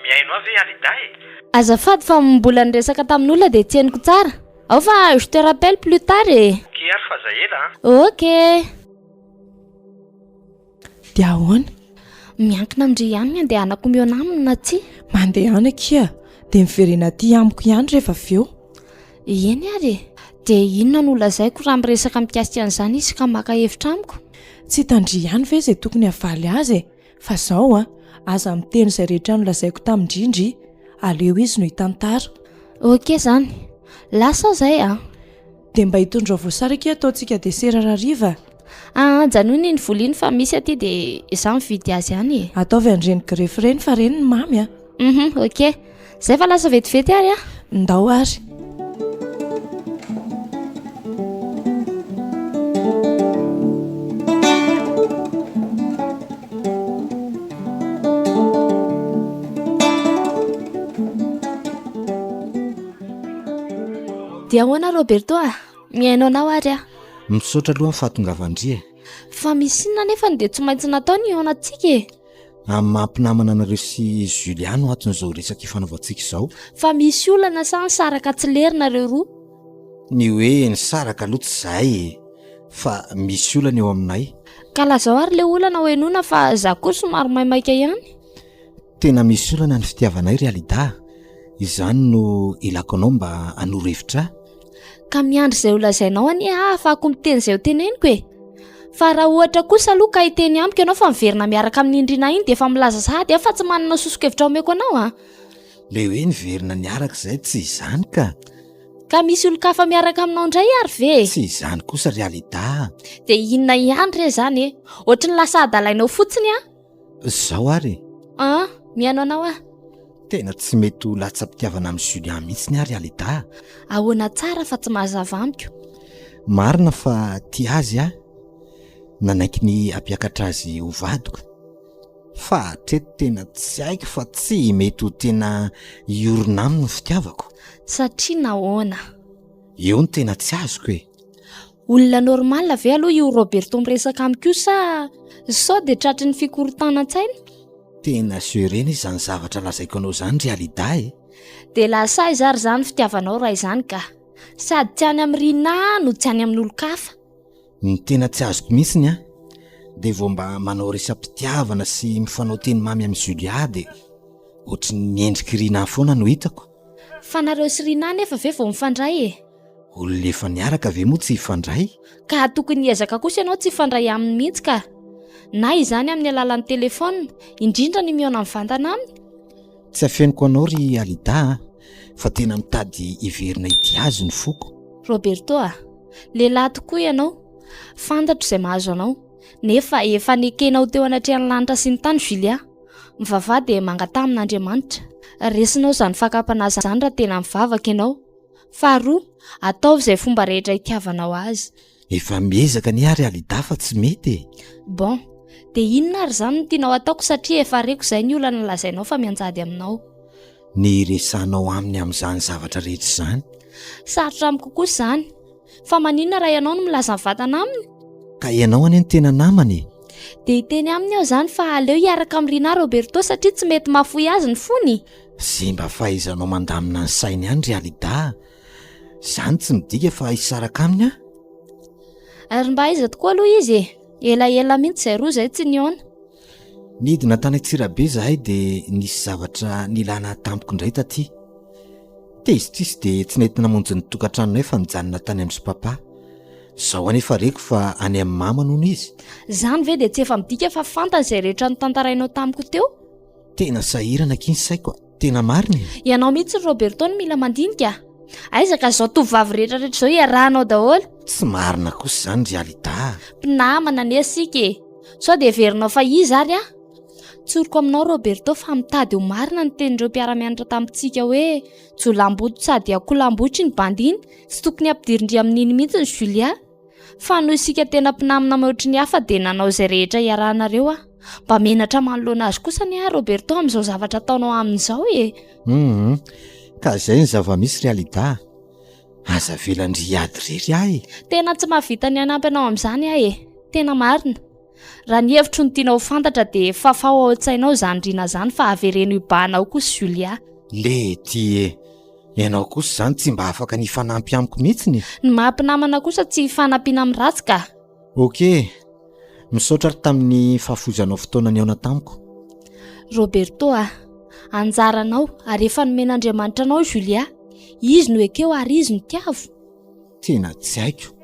Miaino avy Alida e? Azafady fa mbola niresaka tamin'olona dia tsy henoko tsara. Ao fa je te rappelle plus tard e. Ok ary fa zahela Ok. Dia ahoana? Miankina amindry ihany ny andehanako miona aminy na tsy? Mandeha any kia dia miverena aty amiko ihany rehefa avy eo. Eny ary dia inona no lazaiko raha miresaka mikasika an'izany izy ka maka hevitra amiko? Tsy tandry ihany ve izay tokony havaly azy fa izao aza miteny izay rehetra no lazaiko tamindrindry aleo izy no hitantara. Ok zany, lasa zay dia mba hitondra voasara kia ataontsika desera rariva. Janony ny voliny fa misy aty dia izaho mividy azy ihany. Ataovy andreny grefy reny fa reny ny mamy Ok, zay fa lasa vetivety ary ndao ary. Dia ahoana Roberto miaino anao ary misaotra aloha ny fahatongavandry fa misy inona nefa dia tsy maintsy natao ny ao anatsika amin'ny mampinamana anareo sy Julia no aton'izao resaka ifanaovantsika izao. Fa misy olana sa nisaraka tsy lerina reo roa? Ny hoe nisaraka aloha tsy izay fa misy olana eo aminay. Ka lazao ary le olana hoenona fa za koa somary maimaika ihany. Tena misy olana ny fitiavanay Realida. Izany no ilako anao mba hanoro-hevitra. Ka miandry izay olazainao anie afahako miteny izay ho teneniko e. Fa raha ohatra kosa aloha ka hiteny amiko ianao fa miverina miaraka amin'ny indrina iny dia efa milaza sahady fa tsy manana sosokevitra omeko anao Le hoe niverina niaraka izay tsy izany ka. Ka misy olo-kafa miaraka aminao indray ary ve? Tsy izany kosa Realida. Dia inona ihany re zany e? Ohatry ny lasa adalainao fotsiny Zao ary. Miano anao Tena tsy mety ho latsa-pitiavana amin'ny Julien mihitsy ny Realida. Ahoana tsara fa tsy mazava amiko. Marina fa tia azy nanaiky ny ampiakatra azy ho vadiko. fa hatreto tena tsy haiko fa tsy mety ho tena iorona aminy ny fitiavako. Satria nahoana? Eo ny tena tsy azoko e. Olona normal ve aloha io Roberto miresaka amiko sao dia tratry ny fikorotanan-tsaina? Tena serena izany zavatra lazaiko anao izany realida e. Dia lasa izary izany fitiavanao raha izany ka. Sady tsy any amin'ny rina no tsy any amin'ny olo-kafa. Ny tena tsy azoko mihitsiny a, dia vao mba manao resam-pitiavana sy mifanao teny mamy amin'ny Julia dia ohatry ny miendriky rina foana no hitako. Fa nareo sy rina nefa ve vao mifandray e? Olona efa niaraka ve moa tsy hifandray? Ka tokony hiezaka kosa ianao tsy hifandray aminy mihitsy ka. Na izany amin'ny alalan'ny telefona, indrindra ny mihaona amin'ny vantana aminy. Tsy afeniko anao ry Alida, fa tena mitady hiverina ity azy ny foko. Roberto lehilahy tokoa ianao. Fantatro izay mahazo anao. Nefa efa nekenao teo anatrehan'ny lanitra sy ny tany Julia. Mivavah dia mangata amin'Andriamanitra. Resinao izany fakapanaza izany raha tena mivavaka ianao. Faharoa, ataovy izay fomba rehetra hitiavanao azy. Efa miezaka ny ary Alida fa tsy mety e. Bon, dia inona ary izany no tianao ataoko satria efa reko izay ny olana lazainao fa mianjady aminao. Ny resanao aminy amin'izany zavatra rehetra izany. Sarotra amiko kosa izany. Fa maninona raha ianao no milaza ny vatana aminy? Ka ianao anie ny tena namany. Dia hiteny aminy aho izany fa aleo hiaraka amin'ny Rina Roberto satria tsy mety mahafoy azy ny fony. Sy mba fahaizanao mandamina ny sainy ihany ry Alida. Izany tsy midika fa hisaraka aminy a? Ary mba aiza tokoa aloha izy e. Elaela mihitsy izay roa izay tsy niona. Nidina tany Antsirabe zahay dia nisy zavatra nilana tampoko indray taty. Tezitrisy dia tsy nety namonjy ny tokantranonay fa nijanona tany amin'ny papa. Zaho anefa reko fa any amin'ny mama noho izy. Izany ve dia tsy efa midika fa fantany izay rehetra notantarainao tamiko teo? Tena sahirana kiny saiko. Tena marina. Ianao mihitsy Roberto no mila mandinika. Aiza ka izao tovovavy rehetra izao iarahanao daholo. Tsy marina kosa izany ry Alida. Mpinamana anie sika e. Sao dia heverinao fa izy ary a? Tsoriko aminao Roberto fa mitady ho marina ny tenin'ireo mpiara-mianatra tamintsika hoe jolamboto sady akolambotry ny bandiny sy tokony ampidirindry amin'iny mihitsy ny Julia. Fa noho isika tena mpinamina mihoatry ny hafa dia nanao izay rehetra iarahanareo a. Mba menatra manoloana azy kosa ny a Roberto amin'izao zavatra ataonao amin'izao e. Ka izay ny zava-misy ry Alida. Aza velandry ady rery ahy. Tena tsy mahavita ny anampy anao amin'izany ahy e. Tena marina. Raha ny hevitro ny tianao fantatra dia fafao ao an-tsainao izany Rina izany fa havereno hibahanao kosa Julia. Lety e. Ianao kosa izany tsy mba afaka ny fanampy amiko mihitsiny. Ny mahampinamana kosa tsy fanampiana amin'ny ratsy ka. Ok. Misaotra tamin'ny fahafozanao fotoana ny aona tamiko. Roberto anjaranao ary efa nomen'Andriamanitra anao Julia. Izy no ekeo ary izy no tiavo. Tena tsy haiko.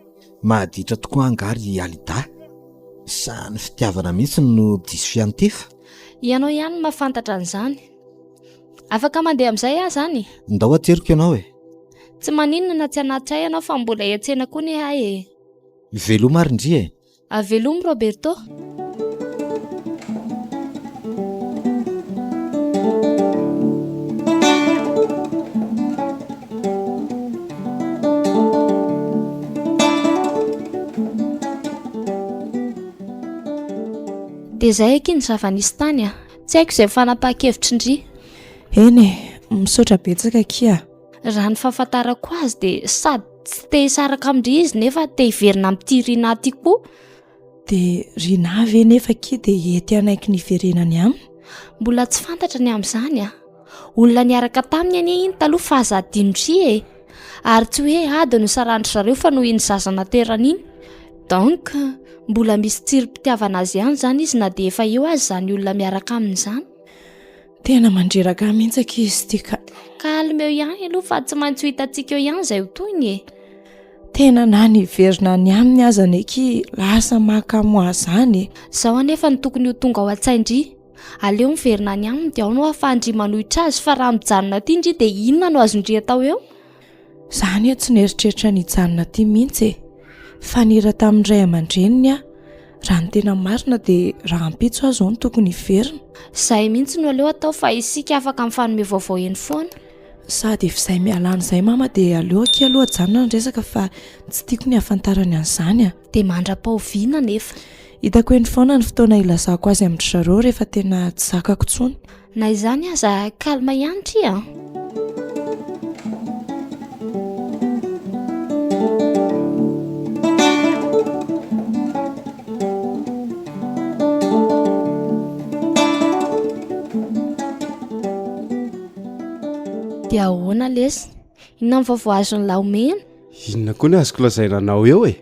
Mahaditra tokoa angary Alida. Sa ny fitiavana mihitsy no diso fiantefa. Ianao ihany mahafantatra an'izany. Afaka mandeha amin'izay aho izany. Ndao ateriko ianao e. Tsy maninona na tsy anaty ianao fa mbola hiantsena koa ny ahy e. Veloma arindri e. Veloma Roberto. Dia izay eky ny zava-nisy tany tsy haiko izay fanapahan-kevitry ndry. Eny misaotra betsaka kia. Raha ny fahafantarako azy dia sady tsy te hisaraka amindry izy nefa te hiverina amin'ity Rina ity koa. Dia Rina ve nefa kia dia ety anaiky ny verenany aminy? Mbola tsy fantatra ny amin'izany olona niaraka taminy anie iny taloha fa aza adinodry e. Ary tsy hoe ady no sarandry zareo fa noho iny zaza naterana iny. Donc mbola misy tsirim-pitiavana azy ihany izany izy na dia efa eo azy izany olona miaraka aminy izany. Tena mandreraka mihitsy izy tika. Ka alomeo ihany aloha fa tsy maintsy ho hitantsika eo ihany izay ho toyny e. Tena na niverina ny aminy aza neky lasa makamoa izany. Izao anefa ny tokony ho tonga ao an-tsaindry. Aleo miverina ny aminy dia ao no ahafahandry manohitra azy fa raha mijanona ity indry dia inona no azondry atao eo? Izany tsy neritreritra ny hijanona ity mihitsy e. Fa nira tamin'ny ray aman-dreniny raha ny tena marina dia raha ampitso azy no tokony hiverina. Izay mihitsy no aleo atao fa isika afaka mifanome vaovao eny foana. Sady efa izay mialana izay mama dia aleo aky aloha janona ny resaka fa tsy tiako ny hafantarany an'izany Dia mandra-pahoviana nefa. hitako eny foana ny fotoana ilazako azy amin'ny zareo rehefa tena tsy zakako tsony. Na izany aza kalma ihany tria. Dia ahoana lesy? Inona ny vaovao azony laomena? Inona koa ny azoko lazainanao eo e?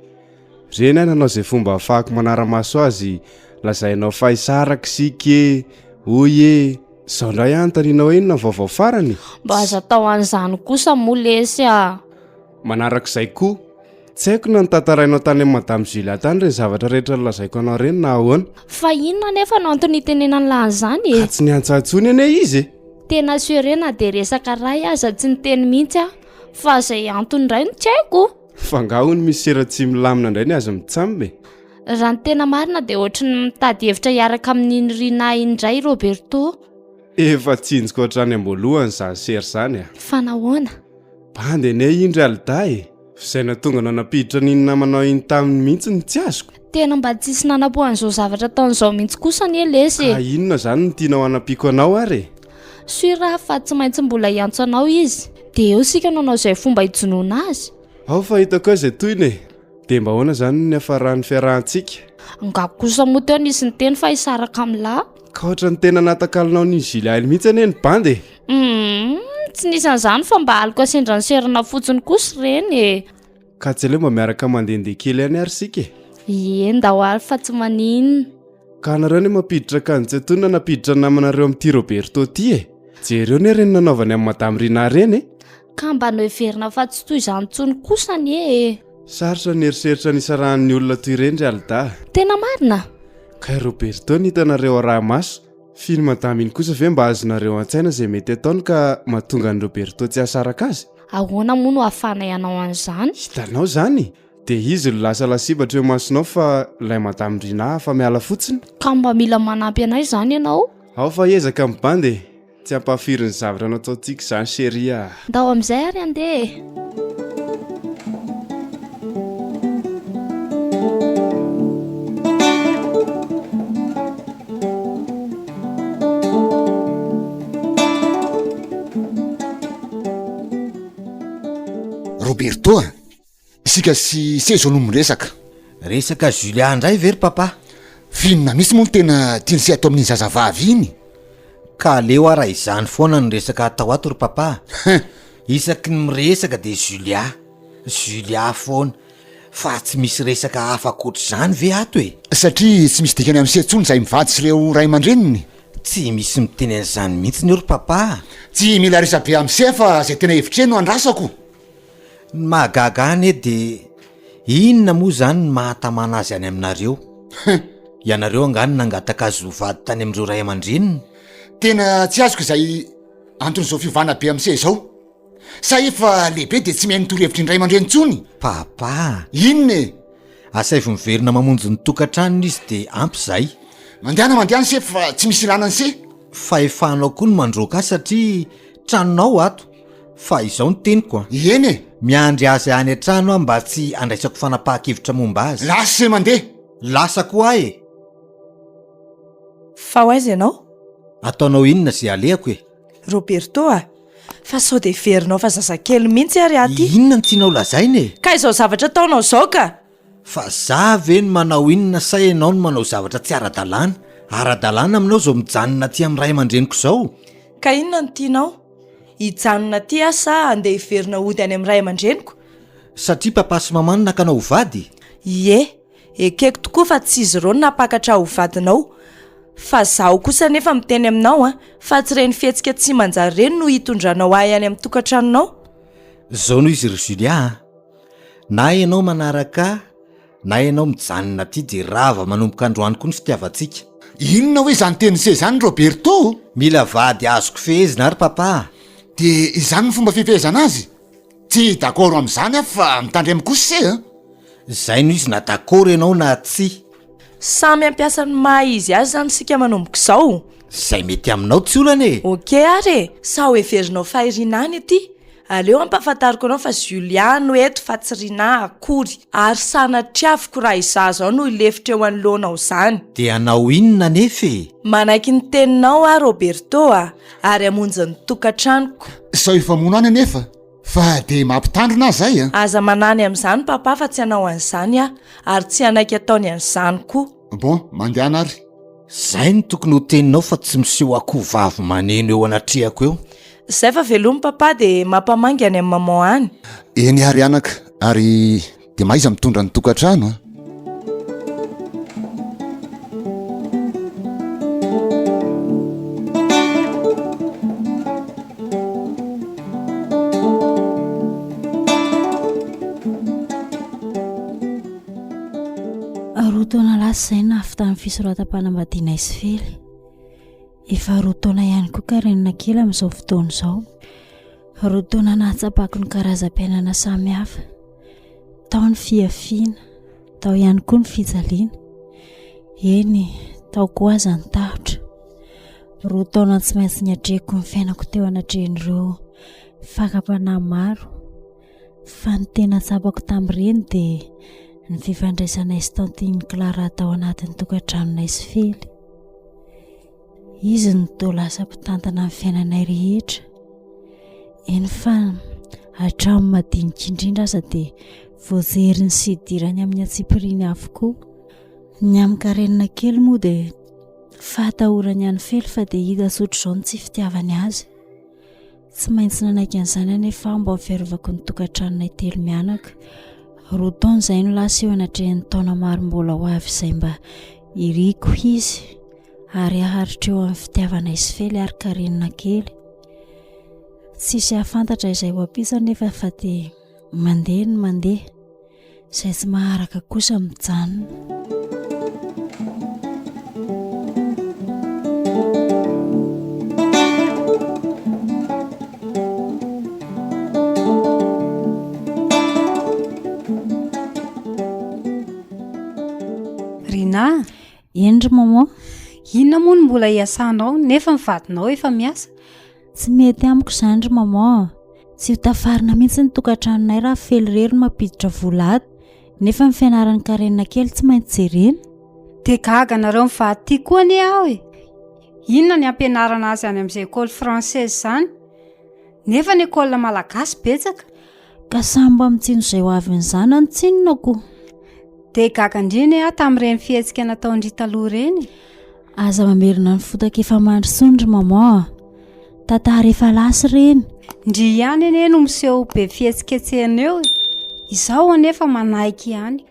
Reny any anao izay fomba ahafahako manara-maso azy, lazainao fahisaraka sike, hoy e, izao ndray anontanianao hoe inona ny vaovao farany? Mba aza tao an'izany kosa moa lesy a. Manarak'izay koa, tsy haiko na nitantarainao tany amin'ny Madame Julia tany ireny zavatra rehetra lazaiko anao reny na ahoana? Fa inona nefa no antony itenenany lahazany e? Ka tsy niantsatsony ane izy e? Tena sirena dia resaka ray aza tsy niteny mihitsy a, fa izay antony indray no tsy haiko. Fa ngaho ny misy sera tsy milamina indray ny azy mitsambe. Raha ny tena marina dia ohatry ny mitady hevitra hiaraka amin'iny Rina indray Roberto. Efa tsinjiko ohatrany amboalohany izany sery izany a. Fa nahoana? Bandy ane indry alida e. Izay natonga nanapiditra n'iny namanao iny taminy mihitsy ny tsy azoko. Tena mba tsisy nanapohan'izao zavatra taon'izao mihitsy kosa ny lesy. Ka inona izany no tianao hanapiako anao ary? Sura fa tsy maintsy mbola iantso anao izy. Dia eo sika nanao izay fomba hijonoana azy. Ao fa hitako izay toyny e. Dia mba ahoana izany ny hafaran'ny fiarahantsika? Angako kosa moa teo nisy ny teny fa hisaraka amin'lahy. Ka ohatra ny tena natakalinao ny Julia mihitsy ane ny bandy e. Tsy nisy an'izany fa mba aliko asendra ny serina fotsiny kosa reny e. Ka tsy aleo mba miaraka mandehandeha kely any ary sika e. Ie, ndao fa tsy maninona. Ka nareo ny mampiditra kanjetoana napiditra namanareo amin'ity Roberto ty e. Jereo ny reny nanaovany amin'ny Madame Rina reny e. Ka mba noheverina fa tsy toy izany tsony kosa ny e. Sarotra ny eriseritra nisarahan'ny olona toy ireny ry alida. Tena marina. Ka Roberto nitanareo raha maso. Finy Madame iny kosa ve mba azonareo an-tsaina izay mety ataony ka mahatonga ny Roberto tsy hasaraka azy? Ahoana moa no ahafana ianao an'izany? Hitanao izany. Dia izy no lasa lasibatra eo masonao fa ilay Madame Rina fa miala fotsiny. Ka mba mila manampy anay izany ianao? Ao fa ezaka amin'ny bandy. Tsy hampafiry ny zavatra nataontsika izany sheria. Ndao amin'izay ary andeha. Roberto a, isika sy sezo no miresaka. Resaka Julia indray very papa? Finona misy moa tena tiany sy atao amin'iny zazavavy iny. Ka leo raha izany foana ny resaka atao ato ry papa. Isaky ny miresaka dia Julia foana. Fa tsy misy resaka afa-koatr'izany ve ato e? Satria tsy misy dikany amin'ny setsony izay mivady sy ireo ray aman-dreniny. Tsy misy miteny an'izany mihitsy ny ry papa. Tsy mila resa be amin'isay fa izay tena hevitra no andrasako. Mahagaga any e dia inona moa izany ny mahatamana azy any aminareo? Ianareo angany nangataka azy ho vady tany amin'ireo ray aman-dreniny. Tena tsy azoko izay anton'izao fiovana be amin'isay izao. Sa efa lehibe dia tsy mihaino toro-hevitra ny ray aman-dreny intsony. Papa, inona e? Asaivy miverina mamonjy ny tokantranony izy dia ampy izay. Mandehana se fa tsy misy ilana an'se. Fa efanao koa no mandroaka azy satria tranonao ato. Fa izao ny teniko. Eny e. Miandry azy any an-trano mba tsy andraisako fanapahan-kevitra momba azy. Lasa se mandeha. Lasa koa e. Fa ho aiza ianao? Ataonao inona izay alehako e? Roberto a, fa sao dia verinao fa zazakely mihitsy ary aty. Inona ny tianao lazaina e? Ka izao zavatra taonao izao ka? Fa za ve no manao inona sa ianao no manao zavatra tsy ara-dalàna? Ara-dalàna aminao izao mijanona aty amin'ny ray aman-dreniko izao. Ka inona no tianao? Hijanona aty sa andeha hiverina hody any amin'ny ray aman-dreniko? Satria papa sy mama no nakanao ho vady? Ie, ekeko tokoa fa tsy izy ireo no napakatra ho vadinao. Fa zaho kosa nefa miteny aminao fa tsy reny fihetsika tsy manjary reny no hitondranao ahy any amin'ny tokantranonao. Zao no izy ry Julia. Na ianao manaraka, na ianao mijanona aty dia rava manomboka androany koa ny fitiavantsika. Inona hoe izany teny se izany Roberto? Mila vady azoko fehezina ary papa. Dia izany ny fomba fifehezana azy? Tsy dakoro amin'izany aho fa mitandremy kosa se. Zay no izy na dakoro ianao na tsy. Samy ampiasa ny maha izy azy zany sika manomboka izao. Zay mety aminao tsy olana e. Okey ary e, sa ho heverinao fahirinany ity? aleo ampahafantariko anao fa Juliano eto fa tsy Rina akory ary sanatryaviko raha izazao no ilefitra eo anoloanao izany. Dia anao inona nefe? Manaiky ny teninao Roberto ary amonjy ny tokantranoko. Sao efa mono any anefa fa de mampitandrina zay Aza manany amin'izany papa fa tsy anao an'izany ary tsy anaiky ataony an'izany koa. Bon, mandehana ary. Zay ny tokony ho teninao fa tsy miseho akoho vavy maneno eo anatriako eo. Zay fa velomy papa de mampamangy any amin'ny maman any. Eny ary anaka ary de maiza mitondra ny tokantrano Roa taona lasa izay nafy tamin'ny fisoratam-panambadiana Isifely. Efa roa taona ihany koa karenina kely amin'izao fotoana izao. Roa taona nahatsapako ny karazam-piainana samihafa. Tao ny fiafiana, tao ihany koa ny fijaliana. Eny, tao koa aza ny tahotra. Roa taona tsy maintsy niatrehako ny fiainako teo anatrehan'ireo fakam-panahy maro. Fa ny tena tsapako tamin'ireny dia ny fifandraisana Estantine Clara tao anatin'ny tokantranonay Isifely. Izy no toa lasa mpitantana ny fiainanay rehetra. Eny fa hatramin'ny madinika indrindra aza dia voajery ny sy idirany amin'ny atsipiriany avokoa. Ny amin'ny karenina kely moa dia fahatahorany any fely fa dia hita sotro izao ny tsy fitiavany azy. Tsy maintsy nanaiky an'izany anefa mba fiarovako ny tokantranonay telo mianaka. Roa taona izay no lasa eo anatrehan'ny taona maro mbola ho avy izay mba iriko izy ary aharitra eo amin'ny fitiavana Isifely ary karenina kely. Tsisy ahafantatra izay ho ampisa nefa fa dia mandeha ny mandeha, izay tsy maharaka kosa mijanona. Rina, Endry maman? Inona moa no mbola hiasanao nefa ny vadinao efa miasa? Tsy mety amiko izany ry maman. Tsy ho tafarina mihitsy ny tokantranonay raha fely rery mampiditra vola ato. Nefa ny fianaran'ny karenina kely tsy maintsy jerena. Dia gaga nareo mivady tia koa anie aho e. Inona ny ampianarana azy any amin'izay école française izany? Nefa ny école malagasy betsaka. Ka samba mitsino izay ho avin'izany any tsinonako. Dia gaga indrindra tamin'ireny fihetsika nataony taloha ireny. Aza mamerina ny fotaka efa mandrosoany ry maman. Tantara efa lasy ireny. Ndry ihany anie no miseho be fihetsika-tsena eo. Izaho anefa manaiky ihany.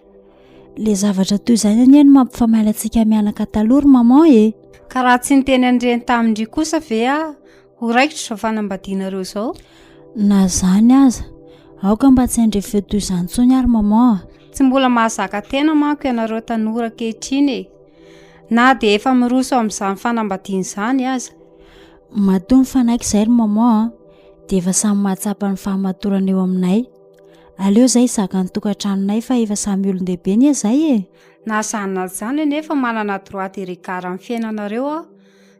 Le zavatra toy izany anie no mampifamaila antsika mianaka taloha ry maman e. Ka raha tsy niteny an'ireny tamindry kosa ve ho raikitra izao fanambadianareo izao? Na zany aza. Aoka mba tsy handre feo toy izany intsony ary maman. Tsy mbola mahazaka tena manko ianareo tanora ankehitriny e. Na dia efa miroso amin'izany fanambadiana izany aza. Matoa mifanaiky izay ry maman dia efa samy mahatsapa ny fahamatorana eo aminay. Aleo izay zaka ny tokantranonay fa efa samy olon-dehibe ny izay e. Na zany izany nefa manana droit de regard amin'ny fiainanareo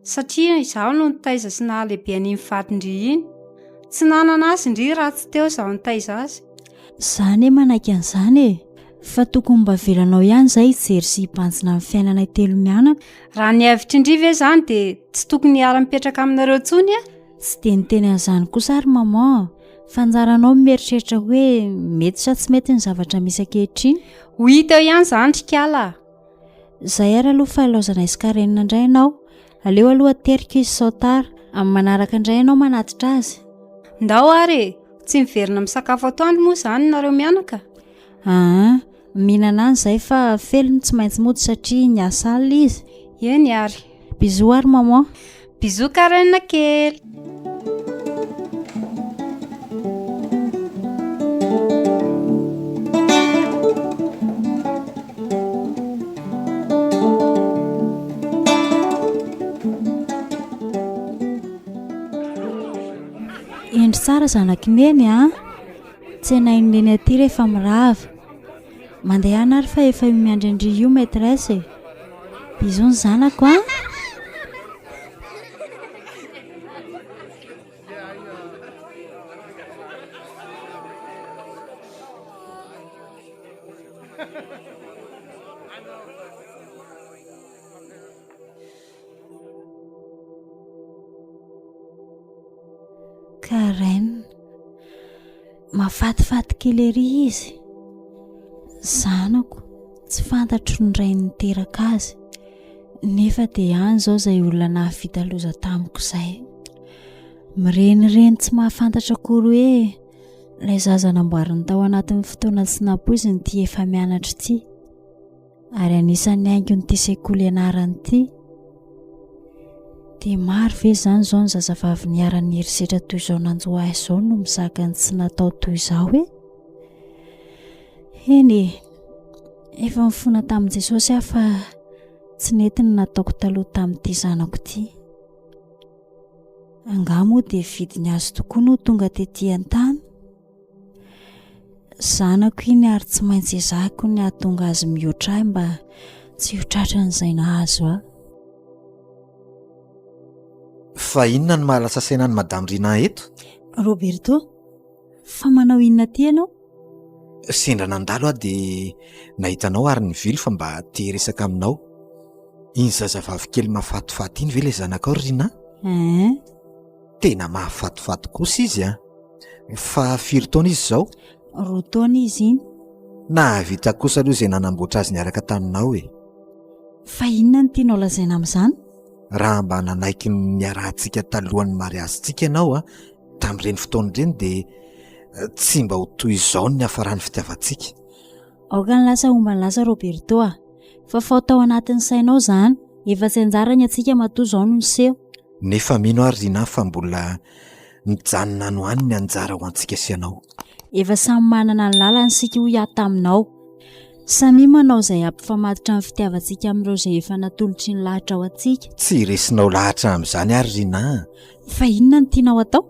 satria izaho no nitaiza sy nahalehibe an'iny vadindry iny. Tsy nanana azy indry raha tsy teo izaho nitaiza azy. Zany manaiky an'izany e. Fa tokony mba velanao ihany izay hijery sy hibanjina amin'ny fiainanay telo mianaka. Raha ny hevitra indry ve izany dia tsy tokony hiara-mipetraka aminareo intsony a? Tsy dia niteny an'izany kosa ary maman. Fanjaranao mieritreritra hoe mety sa tsy mety ny zavatra misy ankehitriny. Ho hita eo ihany izany trikala. Izay ary aloha fahilaozana izy karenina indray ianao. Aleo aloha terika izy sao tara. Amin'ny manaraka indray ianao manatitra azy. Ndao ary tsy miverina misakafo atoandro moa izany nareo mianaka? Mihinana any izay fa felony tsy maintsy mody satria niasa alina izy. Eny ary. Bisous ary maman. Bisous karenina kely. Endry tsara zanakineny tsy nainony aty rehefa mirava. Mandeha ary fa efa miandrindry io maîtresse. Bisous ny zanako Karen, mafatifaty kely ery izy. Zanako tsy fantatro ny ray niteraka azy, nefa dia any izao izay olona nahavita loza tamiko izay. Mirenireny tsy mahafantatra akory hoe ilay zaza namboariny tao anatin'ny fotoana tsy nampoiziny ity efa mianatra ity, ary anisan'ny haingony'ity sekoly ianarany ity. Dia maro ve izany izao ny zazavavy niara-ny herisetra toy izao nanjoa ahy izao no mizaka ny tsy natao toy izao hoe? Eny e, efa mifona tamin'i Jesosy aho fa tsy nety ny nataoko taloha tamin'ity zanako ity. Angamo dia vidiny azy tokoa no tonga tetỳ an-tany. Zanako iny ary tsy maintsy ezahako ny ahatonga azy mihoatra ahy mba tsy ho tratran'izay nahazo aho. Fa inona ny mahalasa sainan'i Madame Rina eto? Roberto, fa manao inona ty ianao? Sendra nandalo aho dia nahitanao ary nivily fa mba te resaka aminao. Iny zazavavy kely mahafatifaty iny ve ilay zanakao Rina? Tena mahafatifaty kosa izy a. Fa firy taona izy izao? 2 taona izy iny. Nahavita kosa aloha izay nanamboatra azy niaraka taminao e. Fa inona ny tianao lazaina amin'izany? Raha mba nanaiky ny niarahantsika talohan'ny mariazintsika ianao a, tamin'ireny fotoan'ireny dia tsy mba ho toy izao ny hafarany fitiavantsika. Aoka ny lasa omba ny lasa Roberto a, fa tao anatin'ny sainao izany, efa tsy anjarany antsika matoa izao no miseho. Nefa mino ary Rina fa mbola nijanona no any ny anjara ho antsika sy ianao. Efa samy manana ny lalany sika ho hiahy taminao. Samy manao izay ampifamatotra ny fitiavantsika amin'ireo izay efa natolotry ny lahatra ao antsika. Tsy resinao lahatra amin'izany ary Rina. Fa inona ny tianao atao?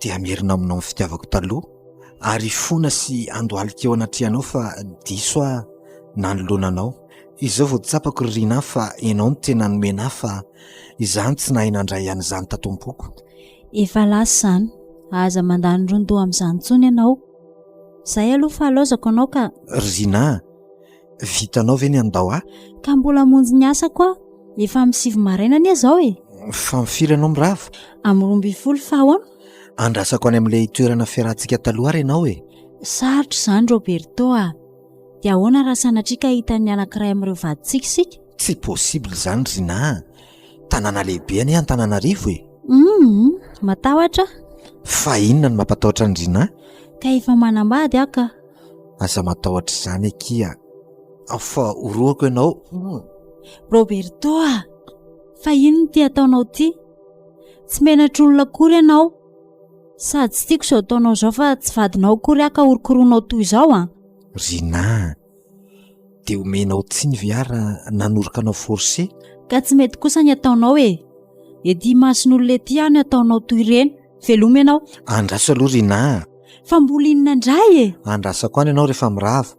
Dia amerina aminao ny fitiavako taloha, ary fona sy andohalika eo anatrianao fa diso a nanolonanao. Izao vao tsapako Rina fa ianao no tena nomena fa izany tsy nahay nandray an'izany tatom-poko. Efa lasa izany, aza mandany rondoa amin'izany intsony ianao. Izay aloha fa halaozako anao ka. Rina, vitanao ve ny andao ahy? Ka mbola monjy ny asako aho, efa amin'ny 7 maraina anie izao e. Fa mifiry anao mirava? Amin'ny 12 fa ahoana? Andrasako any amin'ilay toerana fiarahantsika taloha ary ianao e. Sarotra izany Roberto a. Dia ahoana raha sanatrika hitan'ny anankiray amin'ireo vadintsika sika? Tsy possible izany Rina. Tanàna lehibe any Antananarivo e. Matahotra. Fa inona ny mampatahotra ny Rina? Ka efa manambady aho ka. Asa matahotra izany akia. Fa oroako ianao. Roberto a, fa inona ty ataonao ty? Tsy menatra olona akory ianao. Sady tsy tiako izao ataonao izao fa tsy vadinao akory aho ka orokoroanao toy izao a. Rina, dia omenao tsiny viara nanorokanao forcé. Ka tsy mety kosa ny ataonao e. Edy mason'olona ety ihany ataonao toy ireny. Veloma ianao. Andraso aloha Rina. Fa mbola inona indray e. Andrasako any ianao rehefa mirava.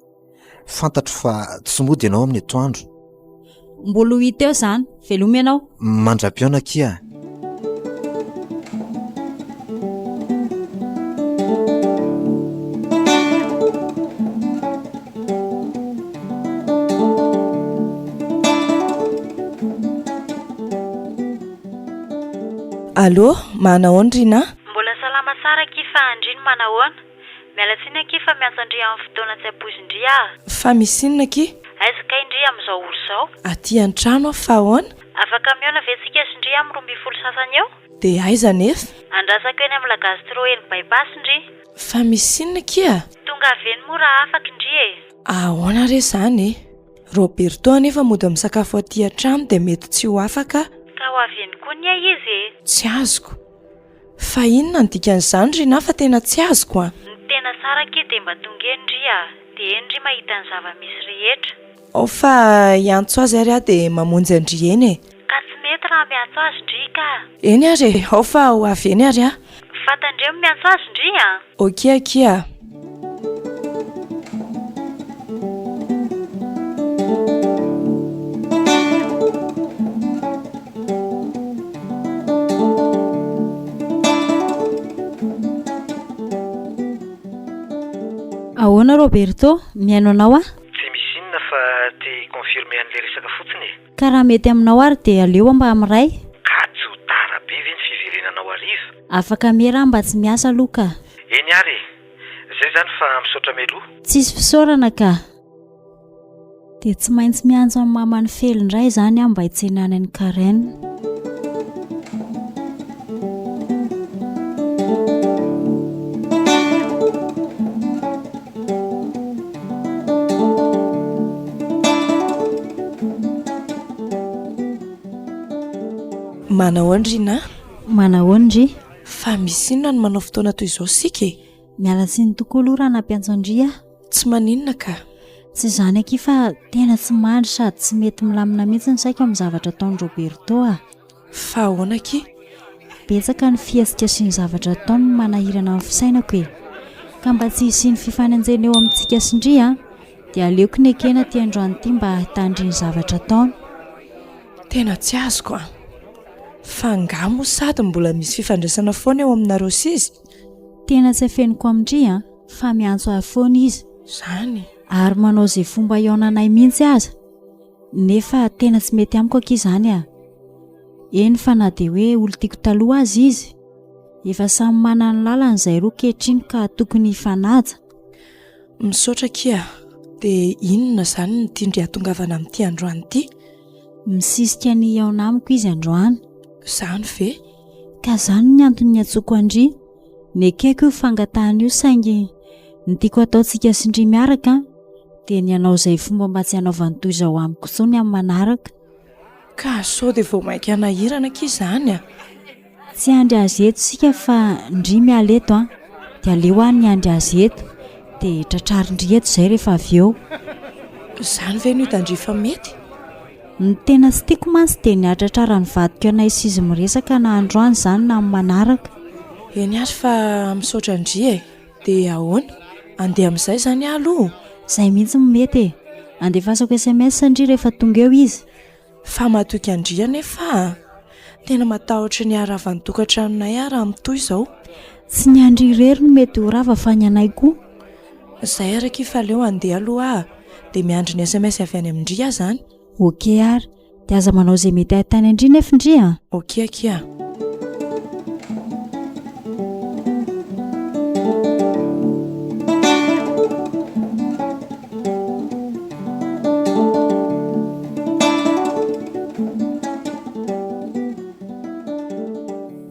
Fantatro fa tsy mody ianao amin'ny atoandro. Mbola ho hita eo izany. Veloma ianao. Mandra-piona kia. Allô, manahoana Rina? Mbola salama tsara kifa andriny manahoana? Miala tsiny aky fa miantsa indria amin'ny fotoana tsy ampoizindria. Fa misy inona ki? Aizaka indria amin'izao olo izao. Aty an-trano fa ahoana? Afaka miona vetsika sindria amin'ny 12 sasany eo? Dia aiza nefa? Andrasako eny amin'ny gastro eny bypass indri. Fa misy inona kia? Tonga aveny moa raha afaka indri e. Ahoana re izany e? Roberto anefa mody misakafo aty an-trano dia mety tsy ho afaka. Ka ho aveny koa nia izy e. Tsy azoko. Fa inona ny dikan'izany Rina fa tena tsy azoko a. Ny tena tsara ki dia mba tonga endria. Dia endri mahita ny zava-misy rehetra. Ao fa iantso azy ary aho dia mamonjy andry eny e. Ka tsy mety raha miantso azy indri ka. Eny ary e, ao fa ho avy eny ary aho. Fantandreo miantso azy indri a. Okia kia. Ahoana Roberto, miaino anao a? Tsy misy ka raha mety aminao ary dia aleo mba amiray. Ka tsy ho tara be ve ny fiverenanao hariva? Afaka mera mba tsy miasa aloha. Eny ary zay zany fa misaotra meloha. Tsisy fisaorana ka. Dia tsy maintsy miantso amin'ny mamany felindray izany aho mba hitsenanany Karen. Manao andrina? Manao andry? Fa misy inona no manao fotoana toy izao sika? Miala tsiny tokoa aloha raha nampiantso andria. Tsy maninona ka? Tsy izany aky fa tena tsy mandry sady tsy mety milamina mihitsy ny saiko amin'ny zavatra ataon'i Roberto a. Fa ahoana aky? Betsaka ny fietsika sy ny zavatra ataony no manahirana amin'ny fisainako e. Ka mba tsy hisy ny fifanenjena eo amintsika sindria dia aleoko ny ekena ty androany ity mba hitandry ny zavatra ataony. Tena tsy azoko a. Fa ngamo sady mbola misy fifandraisana foana eo aminareo sizy? Tena tsy afeniko amindria fa miantso ahy foana izy. Zany. Ary manao izay fomba iaonanay mihitsy aza. Nefa tena tsy mety amiko aky izany a. Eny fa na dia hoe olo tiako taloha azy izy. Efa samy manana ny lalany izay roa kehitriny ka tokony hifanaja. Misaotra kia. Dia inona zany ny tiandry hatongavana amin'ity androany ity? Misisika ny iaona amiko izy androany. Zany ve? Ka zany ny antony atsoko andry. Nekeko io fangatahana io saingy ny tiako ataontsika sindry miaraka dia ny anao izay fomba mba tsy hanaovany toy izao amiko tsony amin'ny manaraka. Ka sao dia vao mainka hanahirana aky izany a. Tsy andry azy eto sika fa ndry miala eto a. Dia aleo any ny andry azy eto dia tratrarindry eto izay rehefa avy eo. Zany ve no hitandrifa mety? Ny tena tsy tiako mantsy dia ny hatratrara ny vadiko anay sy izy miresaka na androany izany na amin'ny manaraka. Eny ary fa misaotra andry e. Dia ahoana? Andeha amin'izay zany aloha. Izay mihitsy mety e. Andefasako SMS andry rehefa tonga eo izy. Fa matoky andry anefa. Tena matahotra ny haravany tokantranonay raha amin'itoy izao. Tsy ny andry irery no mety ho rava fa ny anay koa. Izay araka fa aleo andeha aloha dia miandry ny SMS avy any amindria zany. Okey ary. Dia aza manao izay mety ahitany andry nefa ndria. Okey akia.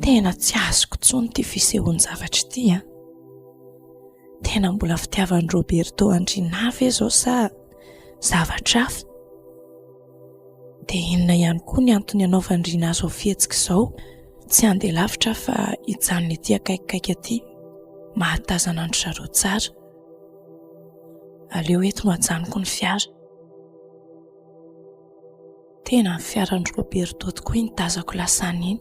Tena tsy azoko tsony ty fisehoany zavatra ity a. Tena mbola fitiavan'i Roberto Andrinavy izao sa zavatra hafa. Dia inona ihany koa ny antony anaovandriana azo fihetsika izao? Tsy handeha lavitra fa hijanona ety akaikikaiky aty. Mahatazana andro zareo tsara. Aleo eto no hajanoko ny fiara. Tena ny fiaran'i Roberto tokoa iny tazako lasana iny.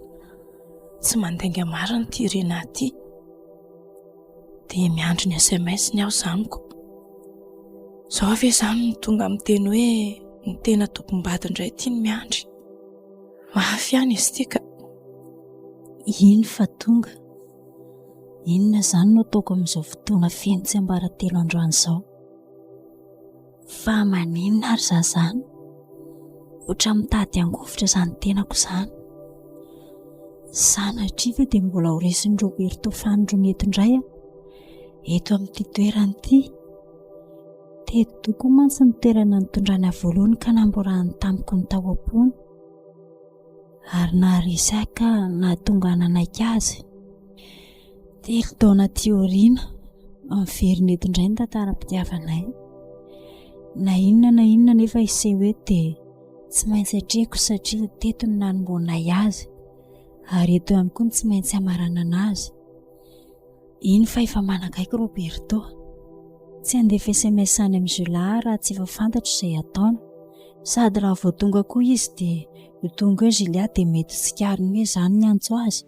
Tsy mandenga marina ity rena ity. Dia miandry ny SMS ny aho zaniko. Zao ve zany ny tonga amin'ny teny hoe ny tena tompom-badindray ity ny miandry. Mafy ihany izy ity ka. Iny fa tonga. Inona zany no ataoko amin'izao fotoana feno tsy ambaratelo androany izao? Fa maninona ary zazany? Otra mitady angovotra izany tenako izany. Sanatria ve dia mbola horesin'i Roberto fanindrony eto indray a? Eto amin'ity toerana ity. Teto tokoa mantsy ny toerana nitondrana voalohany ka namborahany tamiko ny tao am-pony. Ary naharesaka nahatonga nanaiky azy. Telo taona teoriana miverina eto indray ny tantaram-pitiavanay. Na inona nefa iseho eto dia tsy maintsy hatreko satria teto no nanomboanay azy. Ary eto ihany koa tsy maintsy hamarana anazy. Iny fa efa manakaiky Roberto. Tsy handefa SMS any amin'ny Zola raha tsy efa fantatro izay ataony. Sady raha vao tonga koa izy dia ho tonga eo Julia dia mety tsikariny hoe izany ny antso azy.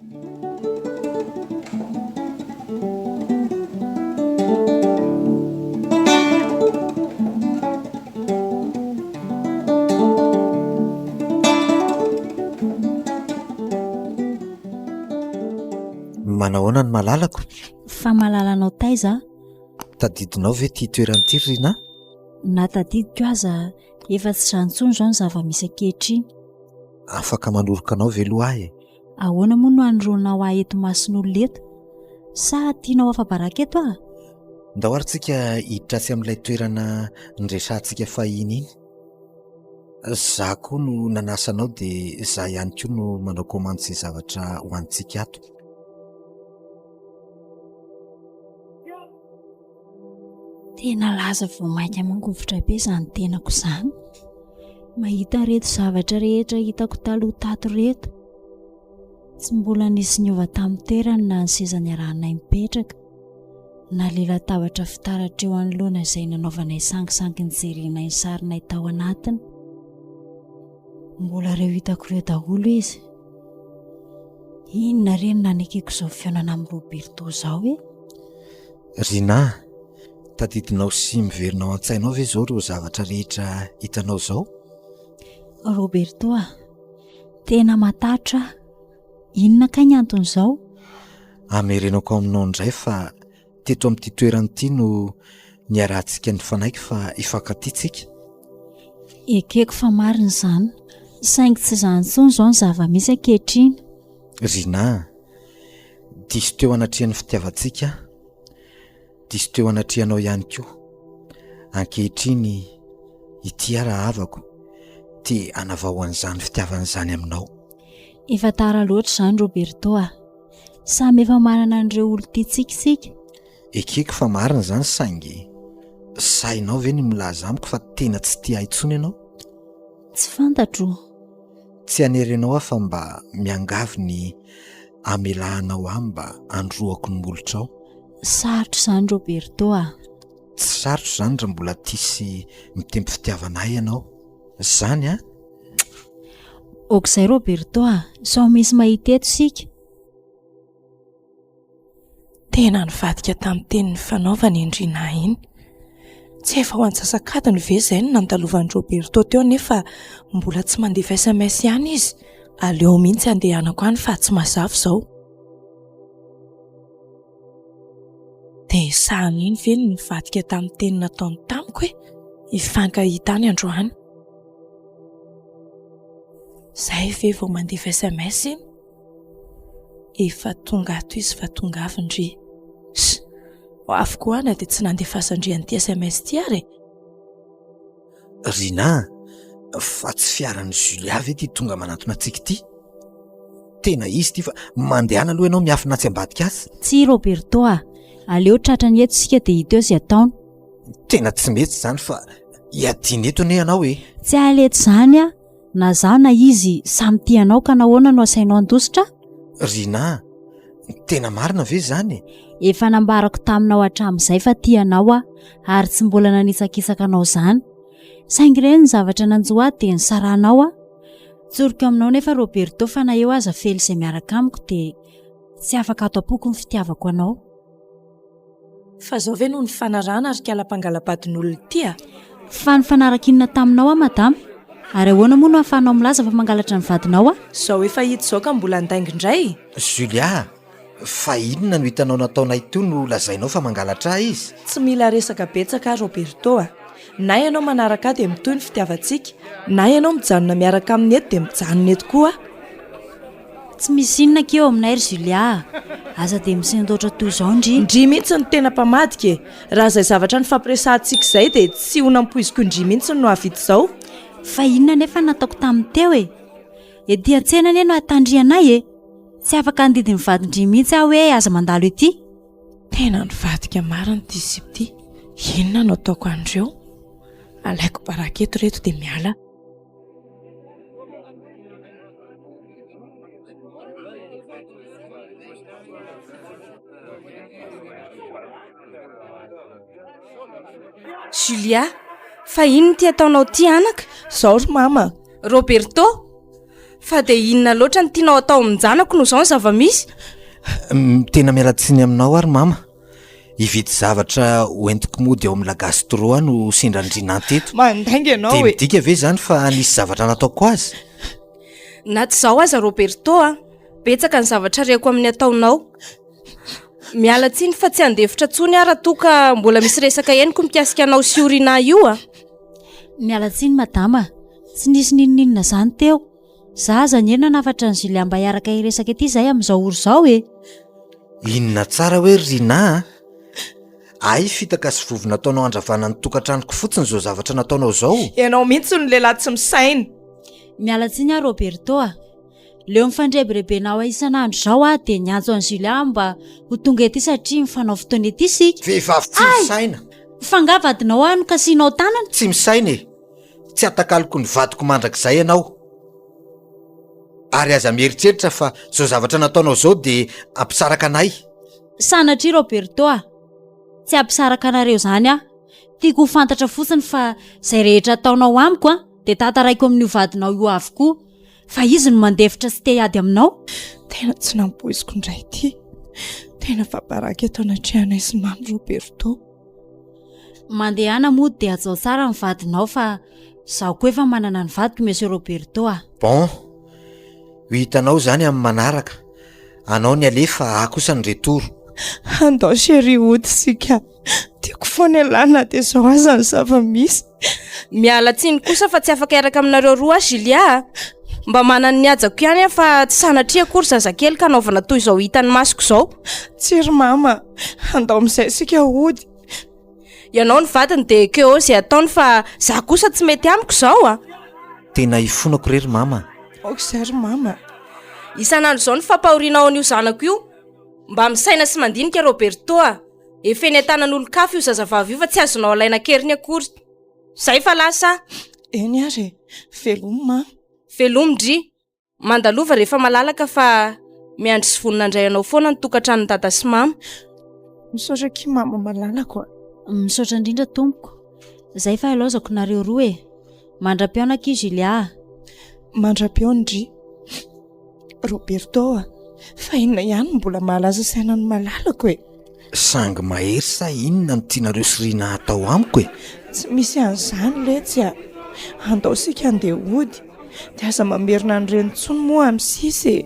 Manahoana ny malalako? Fa malalanao taiza? Tadidinao ve ty toerana ity Rina? Na tadidiko aza efa tsy zanontsony zao ny zava-misy ankehitriny. Afaka manoroka anao velo ahy. Ahoana moa no andronao ahy eto mason'olona eto? Sa tianao afabaraka eto a? Ndao ary tsika hiditra sy amin'ilay toerana nresantsika fahiny iny. Za koa no nanasanao dia za ihany koa no manao komandy sy zavatra ho antsika ato. Tena laza vao mainka mangovotra be izany tenako izany. Mahita reto zavatra rehetra hitako taloha tato reto. Tsy mbola nisy niova tamin'ny toerany na ny sezany arahanay mipetraka, na lela-tabatra fitaratra eo anoloana izay nanaovanay sangisangy nijerenay ny sarinay tao anatiny. Mbola ireo hitako ireo daholo izy. Inona reny nanekeko izao fihaonana amin'ny Roberto izao e? Rina, tadidinao sy miverinao an-tsainao ve izao ireo zavatra rehetra hitanao izao? Roberto tena matatra. Inona kay ny anton'izao? Amerenako aminao indray fa teto amin'ity toerana ity no niarahantsika ny fanaiky fa hifankatytsika. Ekeko fa marina izany, saingy tsy zanontsony izao ny zava-misy ankehitriny. Rina, diso teo anatrihan'ny fitiavantsika, diso teo anatrihanao ihany koa. Ankehitriny ity ara havako dia anavao an'izany fitiavan'izany aminao. Efa tara loatra izany Roberto samy efa manana an'ireo olo tiantsika. Ekeko fa marina izany saingy sainao ve ny milaza amiko fa tena tsy tia intsony ianao? Tsy fantatro. Tsy hanerenao afa mba miangavy ny amelahanao ahy mba androako ny molotrao. Sarotra izany Roberto Tsy sarotra izany raha mbola tia sy mitempy fitiavanay ianao. Zany Okizay Roberto sao misy mahita eto sika. Tena nivadika tamin'ny tenin'ny fanaovana indrina iny. Tsy efa ho antsasakadiny ve izay no nandalovan'i Roberto teo nefa mbola tsy mandefa SMS ihany izy. Aleo mihitsy andehanako any fa tsy mazava izao. Dia sahany iny ve no nivadika tamin'ny teny nataony tamiko hifankahitany androany. Zay ve vao mandefa SMS iny? Efa tonga ato izy fa tonga avy ndry. Ho avy koa ana dia tsy nandefasandry an'ity SMS ity ary. Rina, fa tsy fiaran'ny Julia ve ty tonga manantona antsika ity? Tena izy ty fa mandehana aloha ianao miafina tsy ambadika azy. Tsy Roberto aleo tratrany eto sika dia hita eo izay ataony. Tena tsy mety izany fa hiadiny eto ane ianao e. Tsy aleto izany na zaho na izy samy tianao ka nahoana no asainao andositra? Rina, tena marina ve izany? Efa nambarako taminao hatramin'izay fa tianao ary tsy mbola nanitsakisaka anao izany. Saingy ireny ny zavatra nanjoa dia nisaranao Tsoriko aminao nefa Roberto fa na eo aza fely izay miaraka amiko dia tsy afaka ato am-poko ny fitiavako anao. Fa zao ve no ny fanarana ary kala-pangalabadin'olona ity Fa ny fanaraka inona taminao madama? Ary ahoana moa no ahafahanao milaza fa mangalatra ny vadinao Zao efa hita izao ka mbola andaingy indray. Julia, fa inona no hitanao nataonay to no lazainao fa mangalatra izy? Tsy mila resaka betsaka Roberto Na ianao manaraka dia mitoy ny fitiavantsika, na ianao mijanona miaraka amin'ny eto dia mijanona eto koa. Tsy misy inona keo aminay Julia. Aza dia misendotra toy izao ndry mihitsy ny tena mpamadika. Raha izay zavatra ny fampiresantsika izay dia tsy onam-poiziko ndry mihitsy no havita izao. Fa inona nefa nataoko tamin'ny teo ety an-tsena anie no atandrianay Tsy afaka andidi mivadindry mihitsy aho hoe aza mandalo ety. Tena nivadika marina ity sipty. Inona no ataoko andreo? Alaiko baraketo reto dia miala. Julia, fa inona ty ataonao ty anaka? Zao ry mama. Roberto, fa dia inona loatra ny tianao atao amin'janako no izao ny zava-misy? Tena mialatsiny aminao ary mama. Hividy zavatra hoentiko mody ao amin'ny gastro no sindrandrina teto. Mandainga ianao dia midika ve izany fa nisy zavatra nataoko azy? Na tsy izao aza Roberto betsaka ny zavatra reko amin'ny ataonao. Miala tsiny fa tsy andefitra tsony ara toka mbola misy resaka heniko mikasika anao sy orina io Mialatsiny madama, tsy nisy ninoninona zany teo. Za zany ena nafatra ny Julia mba hiaraka iresaka ety zay amin'izao oro zao e. Inona tsara hoe Rina? Ay fitaka sy vovo nataonao andravana ny tokantranoko fotsiny zao zavatra nataonao zao. Ianao mihitsy ny lehilahy tsy misaina. Mialatsiny Roberto leo mifandrebirebenao isan'andro zao de niantso an'i Julia mba ho tonga ety satria mifanao fotoana ety isika. Vehivavy tsy misaina. Fangavadinao ano kasinao tanana. Tsy misaina e. Tsy atakaloko ny vadiko mandrakizay ianao. Ary aza mieritreritra fa zao zavatra nataonao zao de ampisaraka anay. Sanatria Roberto tsy ampisaraka anareo zany tiako ho fantatra fotsiny fa zay rehetra ataonao amiko de tataraiko amin'io vadinao io avokoa fa izy no mandefitra sy te hiady aminao. Tena tsy nampoiziko indray ty. Tena vabaraka eto anatrehana sy mamy Roberto. Mandehana moa de atsao tsara ny vadinao fa zaho koa efa manana ny vadiko Monsieur Roberto Bon, ho hitanao zany amin'ny manaraka. Anao ny alefa akosa ny retoro. Andao chéri ody sika. Tiako foana elana de zao aza ny zava-misy. Mialatsiny kosa fa tsy afaka iaraka aminareo roa Julia. Mba manana ny hajako ihany fa tsy sanatria akory zazakely ka anaovana toy izao hitany masoko izao. Tsiry mama, andao amin'izay sika ody. Ianao ny vadiny de keo zay ataony fa za kosa tsy mety amiko izao Tena ifonako rery mama. Ry mama. Isan'andro izao ny fampahorinao an'io zanako io. Mba misaina sy mandinika Roberto efa eny an-tanan'olo-kafo io zazavavy io fa tsy azonao alaina keriny akory. Zay fa lasa. Eny ary, veloma. Velomindry. Mandalova rehefa malalaka fa miandry sy vonina andray anao foana ny tokantrano dada sy mama. Misaotra ki mama malalaka Misaotra indrindra tompoko. Zay fa ilaozako nareo roa Mandra-piona ki Julia. Mandra-piondry. Roberto fa inona ihany mbola mahalaza sainany malalako Sangy mahery sa inona ny tianareo sy Rina atao amiko Tsy misy an'izany letsy Andao sika andeha ody. De aza mamerina ny renitsony moa amin'ny sisy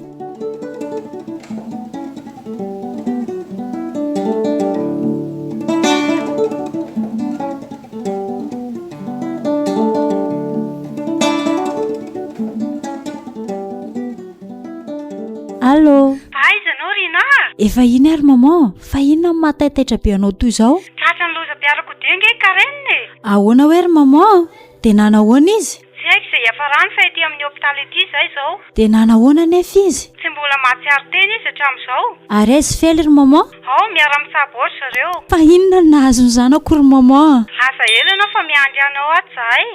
Allô. Aiza anao Rina? Efa iny ary maman, fa inona no mahataitaitra be anao toy izao? Tratran'ny loza-piarakodia nge Kareniny. Ahoana hoe ry maman? De nanahoana izy? Tsy haiko izay efa rano fa ety amin'ny hôpitaly ety izay izao. De nanahoana nefa izy? Tsy mbola mahatsiaro teny izy hatramin'izao. Ary aizy fely ry maman? Ao miara-mitsaboatra zareo. Fa inona no nahazony zanako ry maman? Asa elana fa miandry anao ato zahay.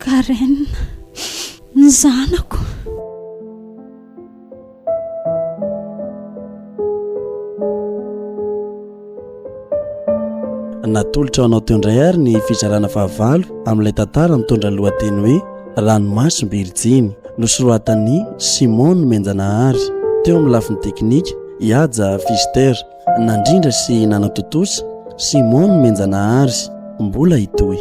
Karen, ny zanako. Natolotra ao anao teo indray ary ny fizarana fahavalo amin'ilay tantara mitondra lohateny hoe Ranomasim-Birjiny nosorohatan'ny Simone Menjanahary. Teo amin'ny lafiny teknika Ihaja Fister, nandrindra sy nanatotosa Simone Menjanahary. Mbola hitohy.